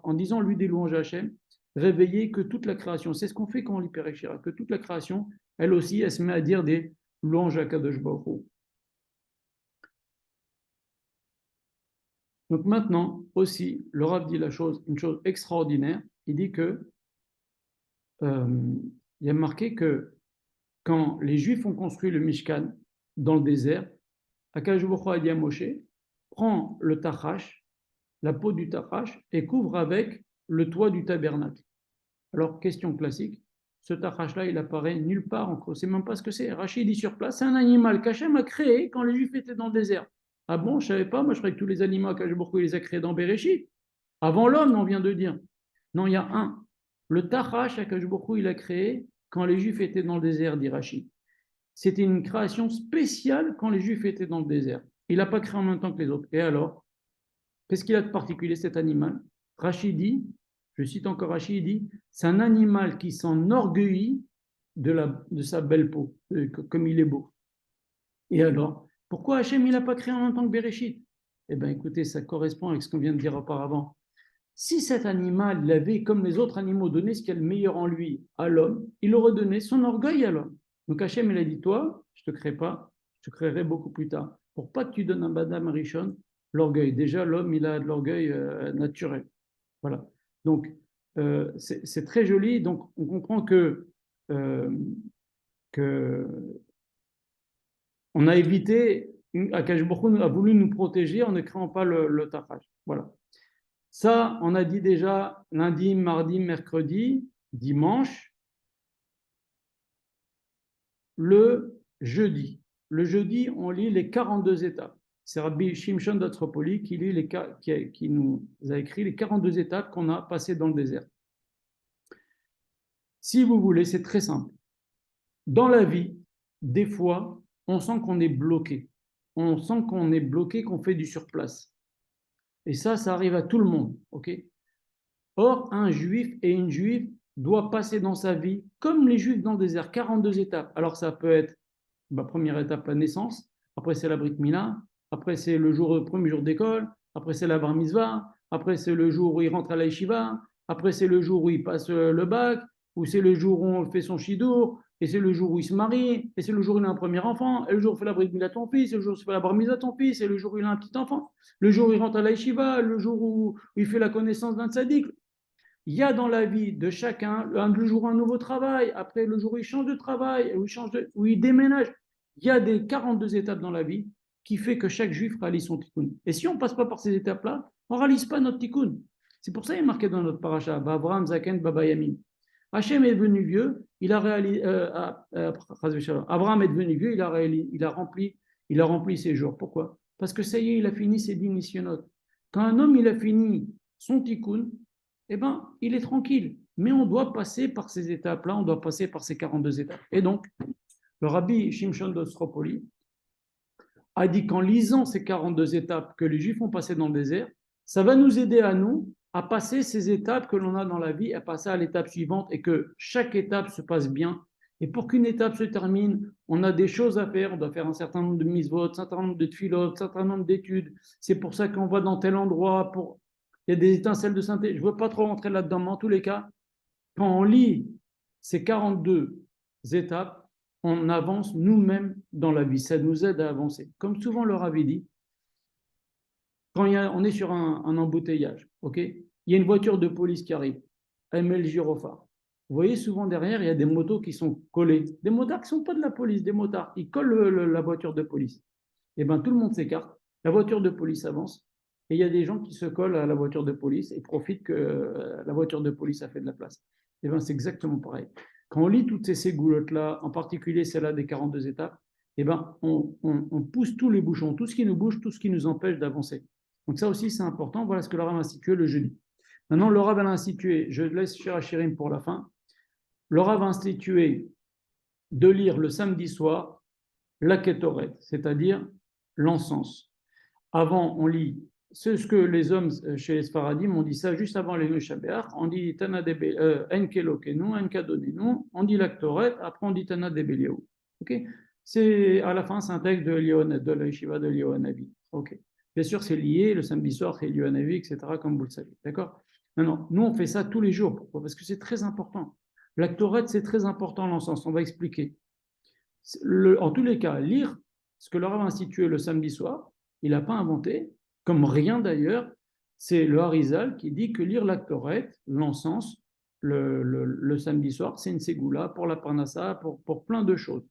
en disant lui des louanges à Hachem, réveiller que toute la création. C'est ce qu'on fait quand on lit Perek Shira, que toute la création, elle aussi, elle se met à dire des louanges à Kadosh Baruch Hu. Donc maintenant aussi, le Rav dit une chose extraordinaire. Il dit que il y a marqué que quand les Juifs ont construit le Mishkan dans le désert, Akadosh Baruch Hu a dit à Moshe, prends le tachash, la peau du tachash, et couvre avec le toit du tabernacle. Alors, question classique, ce tachash-là, il apparaît nulle part, on ne sait même pas ce que c'est. Rachid dit sur place, c'est un animal qu'Hachem a créé quand les Juifs étaient dans le désert. Ah bon, je ne savais pas, moi je croyais que tous les animaux, Akadosh Baruch Hu, il les a créés dans Bereshit. Avant l'homme, on vient de dire. Non, il y a un. Le tachash, Akadosh Baruch Hu, il a créé quand les Juifs étaient dans le désert, dit Rachid. C'était une création spéciale quand les Juifs étaient dans le désert. Il n'a pas créé en même temps que les autres. Et alors, qu'est-ce qu'il a de particulier cet animal? Rachid dit, je cite encore Rachid, il dit, c'est un animal qui s'enorgueillit de sa belle peau, comme il est beau. Et alors, pourquoi Hachem il n'a pas créé en même temps que Bereshit? Eh bien, écoutez, ça correspond avec ce qu'on vient de dire auparavant. Si cet animal il avait, comme les autres animaux, donné ce qu'il y a de meilleur en lui à l'homme, il aurait donné son orgueil à l'homme. Donc Hachem, il a dit, toi, je ne te crée pas, je te créerai beaucoup plus tard. Pour pas que tu donnes un badam Rishon, l'orgueil. Déjà, l'homme, il a de l'orgueil naturel. Voilà. Donc, c'est très joli. Donc, on comprend que on a évité, Akadosh Baruch Hu a voulu nous protéger en ne créant pas le tachash. Voilà. Ça, on a dit déjà lundi, mardi, mercredi, dimanche, le jeudi. Le jeudi, on lit les 42 étapes. C'est Rabbi Shimshon d'Atropoli qui nous a écrit les 42 étapes qu'on a passées dans le désert. Si vous voulez, c'est très simple. Dans la vie, des fois, on sent qu'on est bloqué. On sent qu'on est bloqué, qu'on fait du surplace. Et ça arrive à tout le monde. Ok? Or, un juif et une juive doivent passer dans sa vie, comme les juifs dans le désert, 42 étapes. Alors, ça peut être, première étape, la naissance. Après, c'est la Brit Mila. Après, c'est le premier jour d'école. Après, c'est la Bar Mitzvah. Après, c'est le jour où il rentre à la yeshiva. Après, c'est le jour où il passe le bac. Ou c'est le jour où on fait son shidour. Et c'est le jour où il se marie. Et c'est le jour où il a un premier enfant. Et le jour où il fait la Brit Mila à ton fils. Et le jour où il fait la Bar Mitzvah à ton fils. Et le jour où il a un petit enfant. Le jour où il rentre à la yeshiva. Le jour où il fait la connaissance d'un tzaddik. il y a dans la vie de chacun, le jour un nouveau travail, après le jour où il change de travail, où il déménage. Il y a des 42 étapes dans la vie qui fait que chaque juif réalise son tikkun. Et si on ne passe pas par ces étapes-là, on ne réalise pas notre tikkun. C'est pour ça qu'il est marqué dans notre paracha, Abraham, Zaken, Baba Yamin. Hachem est devenu vieux, il a réalisé, Abraham est devenu vieux, il a rempli ses jours. Pourquoi? Parce que ça y est, il a fini ses 10 missionotes. Quand un homme il a fini son tikkun, eh ben, il est tranquille. Mais on doit passer par ces étapes-là, on doit passer par ces 42 étapes. Et donc, le rabbi Shimshon d'Ostropoli a dit qu'en lisant ces 42 étapes que les Juifs ont passées dans le désert, ça va nous aider à nous à passer ces étapes que l'on a dans la vie, à passer à l'étape suivante et que chaque étape se passe bien. Et pour qu'une étape se termine, on a des choses à faire. On doit faire un certain nombre de mises-votes, un certain nombre de tfilotes, un certain nombre d'études. C'est pour ça qu'on va dans tel endroit. Il y a des étincelles de sainteté. Je ne veux pas trop rentrer là-dedans, mais en tous les cas, quand on lit ces 42 étapes, on avance nous-mêmes dans la vie. Ça nous aide à avancer. Comme souvent le Rav dit, quand on est sur un embouteillage, ok, il y a une voiture de police qui arrive, elle met le gyrophare. Vous voyez, souvent derrière, il y a des motos qui sont collées. Des motards qui ne sont pas de la police, des motards. Ils collent la voiture de police. Et bien, tout le monde s'écarte. La voiture de police avance. Et il y a des gens qui se collent à la voiture de police et profitent que la voiture de police a fait de la place. Et bien, c'est exactement pareil. Quand on lit toutes ces goulottes-là, en particulier celle-là des 42 étapes, et ben, on pousse tous les bouchons, tout ce qui nous bouge, tout ce qui nous empêche d'avancer. Donc ça aussi, c'est important. Voilà ce que le Rav a institué le jeudi. Maintenant, le Rav a institué, je laisse Shirachirim pour la fin, le Rav a institué de lire le samedi soir la Ketoret, c'est-à-dire l'encens. Avant, on lit ce que les hommes chez les Sfaradim, on dit ça juste avant les Meshabeach, on dit Tana Enkelokenu, Enkadonenu, on dit la Ketoret, après on dit Tana Debeliaou. Ok? C'est à la fin, c'est un texte de la Yeshiva de Lyohanavi. Ok. Bien sûr, c'est lié, le samedi soir, c'est Lyohanavi, etc., comme vous le savez. D'accord? Maintenant, nous, on fait ça tous les jours. Pourquoi? Parce que c'est très important. La Ketoret, c'est très important, l'encens. On va expliquer. En tous les cas, lire ce que leur a institué le samedi soir, il n'a pas inventé, comme rien d'ailleurs, c'est le Harizal qui dit que lire la Torah, l'encens, le samedi soir, c'est une ségoula pour la parnassa, pour plein de choses.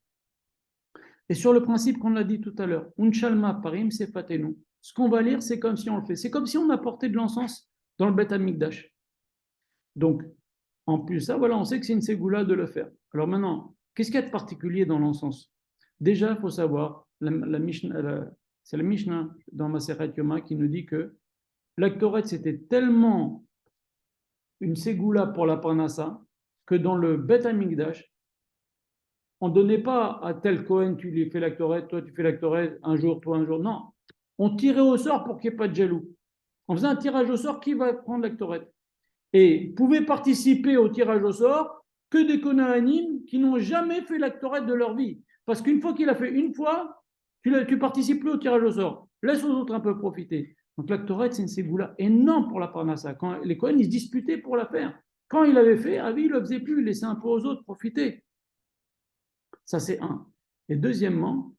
Et sur le principe qu'on a dit tout à l'heure, Unchalma parim sefatenu, ce qu'on va lire, c'est comme si on le fait. C'est comme si on apportait de l'encens dans le Beth Amikdash. Donc, en plus ça, voilà, on sait que c'est une ségoula de le faire. Alors maintenant, qu'est-ce qu'il y a de particulier dans l'encens? Déjà, il faut savoir, c'est la Mishnah dans Masechet Yoma qui nous dit que l'actoret, c'était tellement une ségoula pour la parnassa que dans le Beth Amikdash, on ne donnait pas à tel Cohen, tu lui fais l'actoret, toi tu fais l'actoret un jour, toi un jour. Non, on tirait au sort pour qu'il n'y ait pas de jaloux. On faisait un tirage au sort, qui va prendre l'actoret? Et pouvaient participer au tirage au sort que des Conanim qui n'ont jamais fait l'actoret de leur vie. Parce qu'une fois qu'il a fait une fois, tu ne participes plus au tirage au sort. Laisse aux autres un peu profiter. Donc l'actoret, c'est une ségoula énorme pour la parnassa. Quand les Cohen, ils se disputaient pour la faire. Quand il avait fait, Avi, il ne le faisait plus, il laissait un peu aux autres profiter. Ça, c'est un. Et deuxièmement,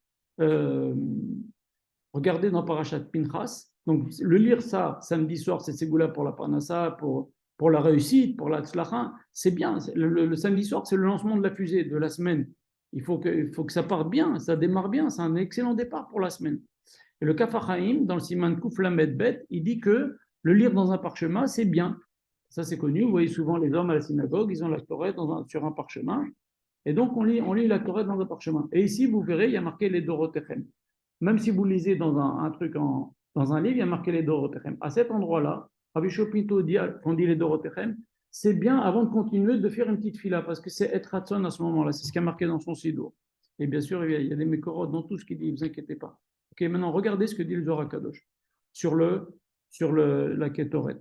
regardez dans Parashat Pinchas, donc le lire ça samedi soir, c'est ségoula pour la parnassa, pour la réussite, pour la tzlacha, c'est bien. Le samedi soir, c'est le lancement de la fusée de la semaine. Il faut que ça parte bien, ça démarre bien, c'est un excellent départ pour la semaine. Et le Kaf HaChaim, dans le Siman Kuf Lamed Bet, il dit que le lire dans un parchemin, c'est bien. Ça, c'est connu. Vous voyez souvent les hommes à la synagogue, ils ont la Torah sur un parchemin. Et donc, on lit la Torah dans un parchemin. Et ici, vous verrez, il y a marqué les Dorotechem. Même si vous lisez dans un truc, dans un livre, il y a marqué les Dorotechem. À cet endroit-là, Rabbi Shopito dit qu'on dit les Dorotechem, c'est bien, avant de continuer, de faire une petite fila, parce que c'est être ratson à ce moment-là. C'est ce qui a marqué dans son sidour. Et bien sûr, il y a des mécorotes dans tout ce qu'il dit, ne vous inquiétez pas. Ok, maintenant, regardez ce que dit le Zohar Kadosh sur la Ketoret.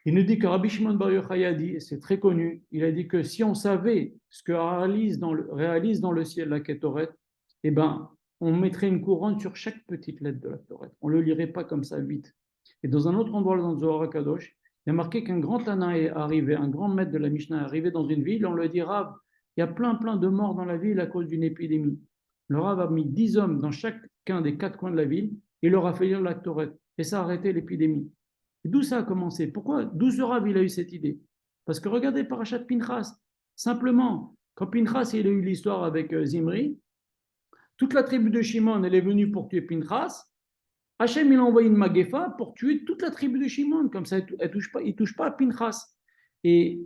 Il nous dit que Rabbi Shimon Bar Yochai a dit, et c'est très connu, il a dit que si on savait ce que réalise dans le ciel la Ketoret, eh ben, on mettrait une couronne sur chaque petite lettre de la Ketoret. On ne le lirait pas comme ça vite. Et dans un autre endroit dans le Zohar Kadosh, il y a marqué qu'un grand Tana est arrivé, un grand maître de la Mishnah est arrivé dans une ville, on lui dit, Rav, il y a plein de morts dans la ville à cause d'une épidémie. Le Rav a mis 10 hommes dans chacun des 4 coins de la ville, et il leur a fait lire la Ketoret. Et ça a arrêté l'épidémie. Et d'où ça a commencé? Pourquoi? D'où ce Rav, il a eu cette idée? Parce que regardez Parashat Pinchas, simplement, quand Pinchas il a eu l'histoire avec Zimri, toute la tribu de Shimon, elle est venue pour tuer Pinchas. Hachem, il a envoyé une maguefa pour tuer toute la tribu de Shimon. Comme ça, il ne touche pas à Pinchas. Et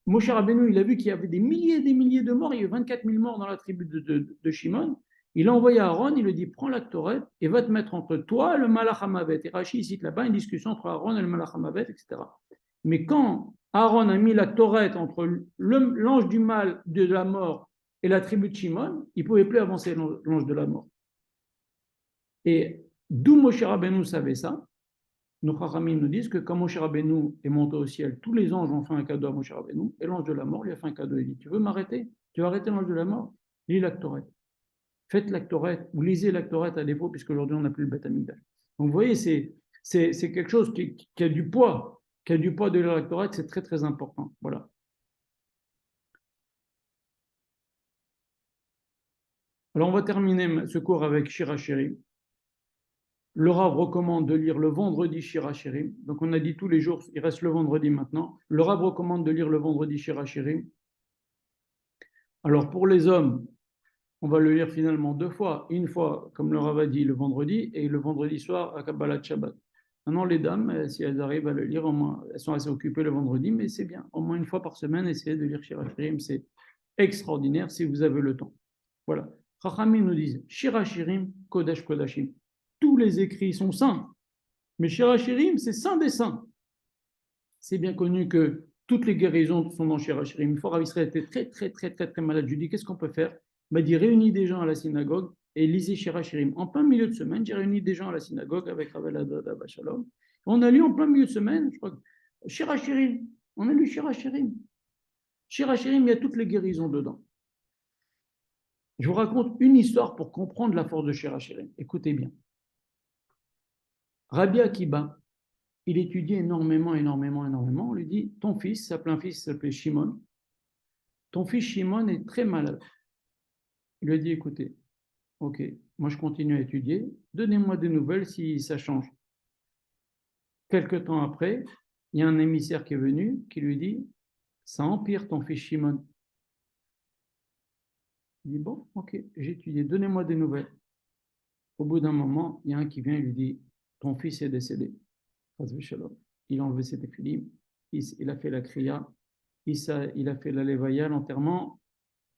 Moshe Rabbeinu, il a vu qu'il y avait des milliers et des milliers de morts. Il y a eu 24 000 morts dans la tribu de Shimon. Il a envoyé Aaron, il lui dit, prends la Torah et va te mettre entre toi et le Malach Hamavet. Et Rashi cite là-bas une discussion entre Aaron et le Malach Hamavet, etc. Mais quand Aaron a mis la Torah entre l'ange du mal de la mort et la tribu de Shimon, il ne pouvait plus avancer l'ange de la mort. Et d'où Moshe Rabbeinu savait ça? Nos Chachamim nous disent que quand Moshe Rabbeinu est monté au ciel, tous les anges ont fait un cadeau à Moshe Rabbeinu, et l'ange de la mort lui a fait un cadeau. Il dit, tu veux m'arrêter? Tu veux arrêter l'ange de la mort? Lis l'actorette. Faites l'actorette, ou lisez l'actorette à défaut, puisqu'aujourd'hui on n'a plus le Beth Amikdash. Donc vous voyez, c'est quelque chose qui a du poids, qui a du poids de l'actorette, c'est très très important. Voilà. Alors on va terminer ce cours avec Shir HaShirim. Le Rav recommande de lire le vendredi Shir HaShirim. Donc on a dit tous les jours, il reste le vendredi maintenant. Le Rav recommande de lire le vendredi Shir HaShirim. Alors pour les hommes, on va le lire finalement 2 fois. Une fois, comme le Rav a dit, le vendredi, et le vendredi soir à Kabbalat Shabbat. Maintenant les dames, si elles arrivent à le lire, au moins, elles sont assez occupées le vendredi, mais c'est bien. Au moins une fois par semaine, essayez de lire Shir HaShirim. C'est extraordinaire si vous avez le temps. Voilà. Chachamim nous disent Shir HaShirim, Kodesh Kodashim. Tous les écrits sont saints. Mais Shir HaShirim, c'est saint des saints. C'est bien connu que toutes les guérisons sont dans Shir HaShirim. Une fois, Rav Israël était très malade. Je lui dis, qu'est-ce qu'on peut faire? Il m'a dit, réunis des gens à la synagogue et lisez Shir HaShirim. En plein milieu de semaine, j'ai réuni des gens à la synagogue avec Rav Eladad Shalom. On a lu en plein milieu de semaine, je crois, Shir HaShirim. On a lu Shir HaShirim. Shir HaShirim, il y a toutes les guérisons dedans. Je vous raconte une histoire pour comprendre la force de Shir HaShirim. Écoutez bien. Rabbi Akiba, il étudiait énormément. On lui dit, ton fils, un fils s'appelait Shimon, ton fils Shimon est très malade. Il lui a dit, écoutez, ok, moi je continue à étudier, donnez-moi des nouvelles si ça change. Quelque temps après, il y a un émissaire qui est venu, qui lui dit, ça empire ton fils Shimon. Il dit, bon, ok, j'ai étudié, donnez-moi des nouvelles. Au bout d'un moment, il y a un qui vient et lui dit, ton fils est décédé. Il a enlevé ses téphilim, il a fait la kriya, il a fait la levaya, l'enterrement,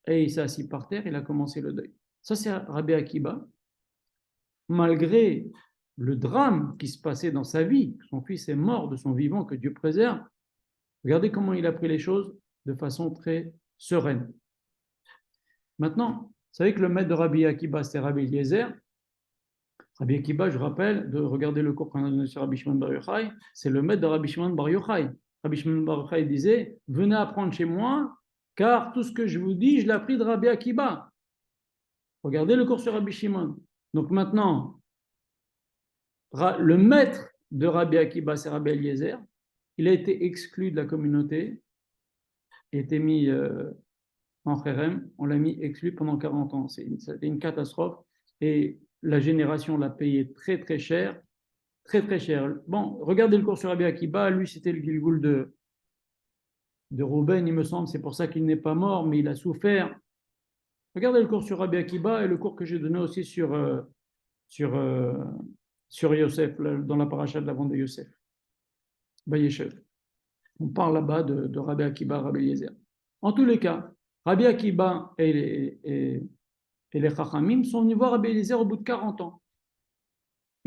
et il s'est assis par terre, il a commencé le deuil. Ça, c'est Rabbi Akiba. Malgré le drame qui se passait dans sa vie, son fils est mort de son vivant, que Dieu préserve, regardez comment il a pris les choses de façon très sereine. Maintenant, vous savez que le maître de Rabbi Akiba, c'était Rabbi Eliezer. Rabbi Akiba, je rappelle, de regarder le cours qu'on a donné sur Rabbi Shimon Bar Yochai, c'est le maître de Rabbi Shimon Bar Yochai. Rabbi Shimon Bar Yochai disait, venez apprendre chez moi, car tout ce que je vous dis, je l'ai appris de Rabbi Akiba. Regardez le cours sur Rabbi Shimon. Donc maintenant, le maître de Rabbi Akiba, c'est Rabbi Eliezer. Il a été exclu de la communauté, il a été mis en kherem, on l'a mis exclu pendant 40 ans. C'était une catastrophe. Et la génération l'a payé très cher. Très cher. Bon, regardez le cours sur Rabbi Akiba. Lui, c'était le Gilgoul de Rouben, il me semble. C'est pour ça qu'il n'est pas mort, mais il a souffert. Regardez le cours sur Rabbi Akiba et le cours que j'ai donné aussi sur Yosef, dans la paracha de la vente de Yosef. Bayeshev. On parle là-bas de Rabbi Akiba, Rabbi Eliezer. En tous les cas, Rabbi Akiba et les Chachamim sont venus voir Rabbi Eliezer au bout de 40 ans.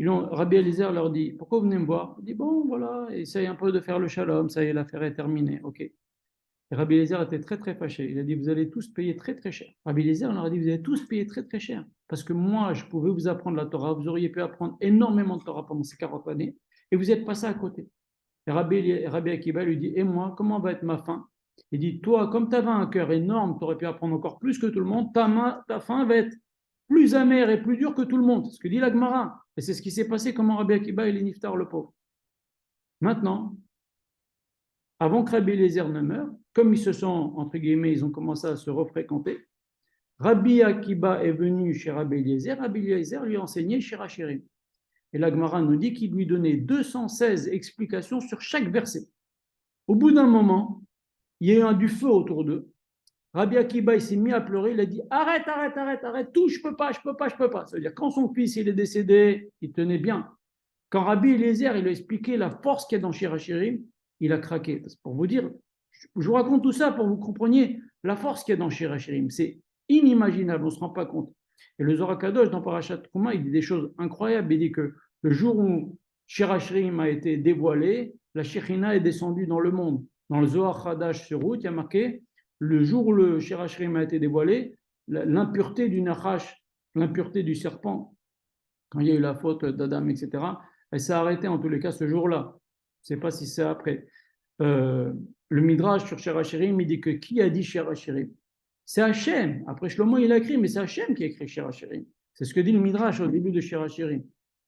Rabbi Eliezer leur dit, pourquoi vous venez me voir? Il dit, bon, voilà, essaye un peu de faire le shalom, ça y est, l'affaire est terminée, ok. Et Rabbi Eliezer était très fâché. Il a dit, vous allez tous payer très cher. Rabbi Eliezer leur a dit, vous allez tous payer très cher. Parce que moi, je pouvais vous apprendre la Torah, vous auriez pu apprendre énormément de Torah pendant ces 40 années, et vous êtes passé à côté. Et Rabbi Akiba lui dit, et moi, comment va être ma fin? Il dit, toi, comme tu avais un cœur énorme, tu aurais pu apprendre encore plus que tout le monde, ta fin va être plus amère et plus dure que tout le monde. C'est ce que dit la Gemara. Et c'est ce qui s'est passé, comment Rabbi Akiba et Niftar le pauvre. Maintenant, avant que Rabbi Eliezer ne meure, comme ils se sont, entre guillemets, ils ont commencé à se refréquenter, Rabbi Akiba est venu chez Rabbi Eliezer lui a enseigné Shir HaShirim. Et la Gemara nous dit qu'il lui donnait 216 explications sur chaque verset. Au bout d'un moment, il y a eu du feu autour d'eux. Rabbi Akiba, il s'est mis à pleurer, il a dit arrête, arrête, arrête, arrête, tout, je peux pas, je peux pas, je peux pas. Ça veut dire quand son fils il est décédé, il tenait bien. Quand Rabbi Eliezer, il lui a expliqué la force qu'il y a dans Shirachirim, il a craqué. C'est pour vous dire, je vous raconte tout ça pour que vous compreniez la force qu'il y a dans Shirachirim. C'est inimaginable, on ne se rend pas compte. Et le Zohar Kadosh, dans Parashat Trouma, il dit des choses incroyables. Il dit que le jour où Shirachirim a été dévoilé, la Shekhinah est descendue dans le monde. Dans le Zohar Hadash sur route, il y a marqué le jour où le Shirachirim a été dévoilé, l'impureté du Nachash, l'impureté du serpent, quand il y a eu la faute d'Adam, etc., elle s'est arrêtée en tous les cas ce jour-là. Je ne sais pas si c'est après. Le Midrash sur Shirachirim, il dit que qui a dit Shirachirim? C'est Hachem. Après Shlomo, il a écrit, mais c'est Hachem qui a écrit Shirachirim. C'est ce que dit le Midrash au début de Shirachirim.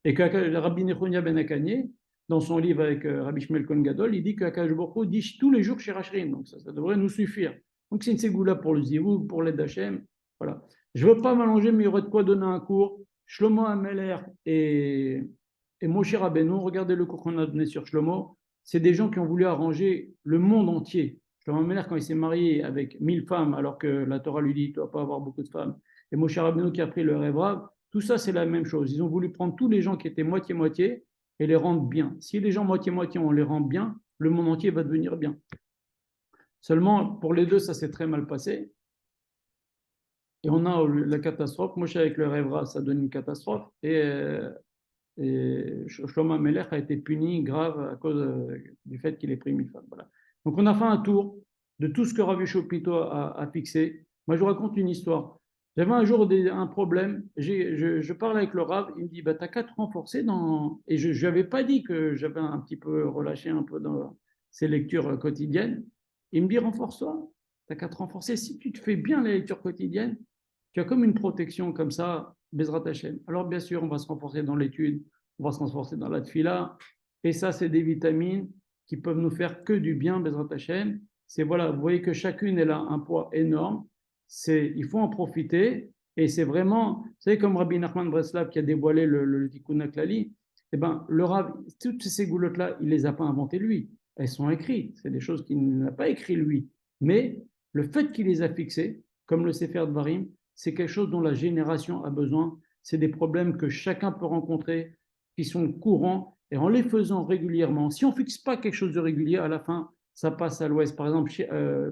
Et que le Rabbi Nechonia Ben Akanye, dans son livre avec Rabbi Shmuel Kohen Gadol, il dit que Akash Baruch dit tous les jours Shirachirim. Donc ça devrait nous suffire. Donc c'est une ségoula pour le Zivou, pour l'aide d'Hachem. Voilà. Je ne veux pas m'allonger, mais il y aurait de quoi donner un cours. Shlomo Ameler et Moshe Rabbeinu, regardez le cours qu'on a donné sur Shlomo, c'est des gens qui ont voulu arranger le monde entier. Shlomo Ameler, quand il s'est marié avec 1000 femmes, alors que la Torah lui dit, tu ne dois pas avoir beaucoup de femmes, et Moshe Rabbeinu qui a pris le rêve rave, tout ça c'est la même chose. Ils ont voulu prendre tous les gens qui étaient moitié-moitié et les rendre bien. Si les gens moitié-moitié, on les rend bien, le monde entier va devenir bien. Seulement, pour les deux, ça s'est très mal passé. Et on a la catastrophe. Moshe avec le rêve rave, ça donne une catastrophe. Et Shlomo Amelech a été puni grave à cause du fait qu'il ait pris 1000 femmes. Voilà. Donc on a fait un tour de tout ce que Rabbi Shopito a fixé. Moi je vous raconte une histoire. J'avais un jour un problème, je parle avec le Rav, il me dit, bah, t'as qu'à te renforcer dans... Et je n'avais pas dit que j'avais un petit peu relâché un peu dans ces lectures quotidiennes. Il me dit, renforce-toi, t'as qu'à te renforcer. Si tu te fais bien les lectures quotidiennes, tu as comme une protection comme ça, Bezrat Hashem. Alors bien sûr, on va se renforcer dans l'étude, on va se renforcer dans la tfila, et ça, c'est des vitamines qui peuvent nous faire que du bien, Bezrat Hashem. C'est voilà, vous voyez que chacune elle a un poids énorme. Il faut en profiter, et c'est vraiment, vous savez, comme Rabbi Nachman Breslav qui a dévoilé le Tikkun HaKlali, eh ben, le Rav, toutes ces goulottes-là, il ne les a pas inventées lui. Elles sont écrites. C'est des choses qu'il n'a pas écrites lui. Mais le fait qu'il les a fixées, comme le Sefer Dvarim, c'est quelque chose dont la génération a besoin. C'est des problèmes que chacun peut rencontrer, qui sont courants, et en les faisant régulièrement, si on ne fixe pas quelque chose de régulier, à la fin, ça passe à l'ouest. Par exemple,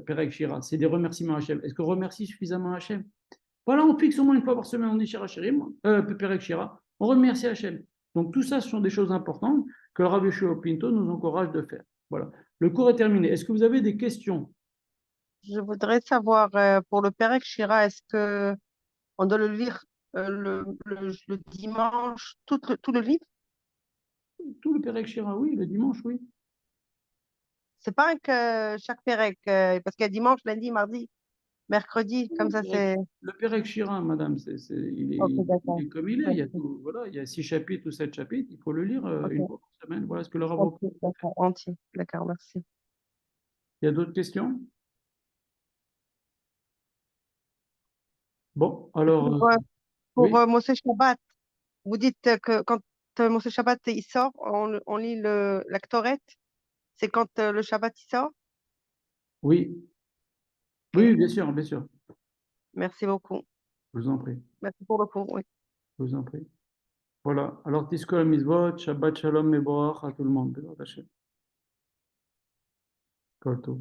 Perek Shira, c'est des remerciements à Hachem. Est-ce qu'on remercie suffisamment Hachem? Voilà, on fixe au moins une fois par semaine, on dit Shira Shirim, Perek Shira, on remercie Hachem. Donc tout ça, ce sont des choses importantes que le Rav Yoshua Pinto nous encourage de faire. Voilà. Le cours est terminé. Est-ce que vous avez des questions? Je voudrais savoir, pour le Perek Shira, est-ce que on doit le lire le dimanche, tout le livre? Tout le Perek Shira, oui, le dimanche, oui. C'est pas que chaque Perek, parce qu'il y a dimanche, lundi, mardi, mercredi, comme ça c'est. Le Pérec Chirin, madame, Ok, il d'accord. est comme il est. Il y a Merci. tout, voilà, il y a 6 chapitres ou 7 chapitres. Il faut le lire une Ok, fois par semaine. Voilà ce que le rabbin. ok, d'accord, entier. D'accord, merci. Il y a d'autres questions? Bon, alors, Pour, euh, pour oui, Moshe Shabbat, vous dites que quand Moshe Shabbat il sort, on lit la Ktoret. C'est quand le Shabbat il sort? oui, oui, Ok, bien sûr, bien sûr. merci beaucoup. Je vous en prie, Merci pour le cours. Oui. je vous en prie. Voilà. Alors, Tiskol Mitzvot, Shabbat Shalom Meborach à tout le monde. Bezrat Hashem. Kol tov.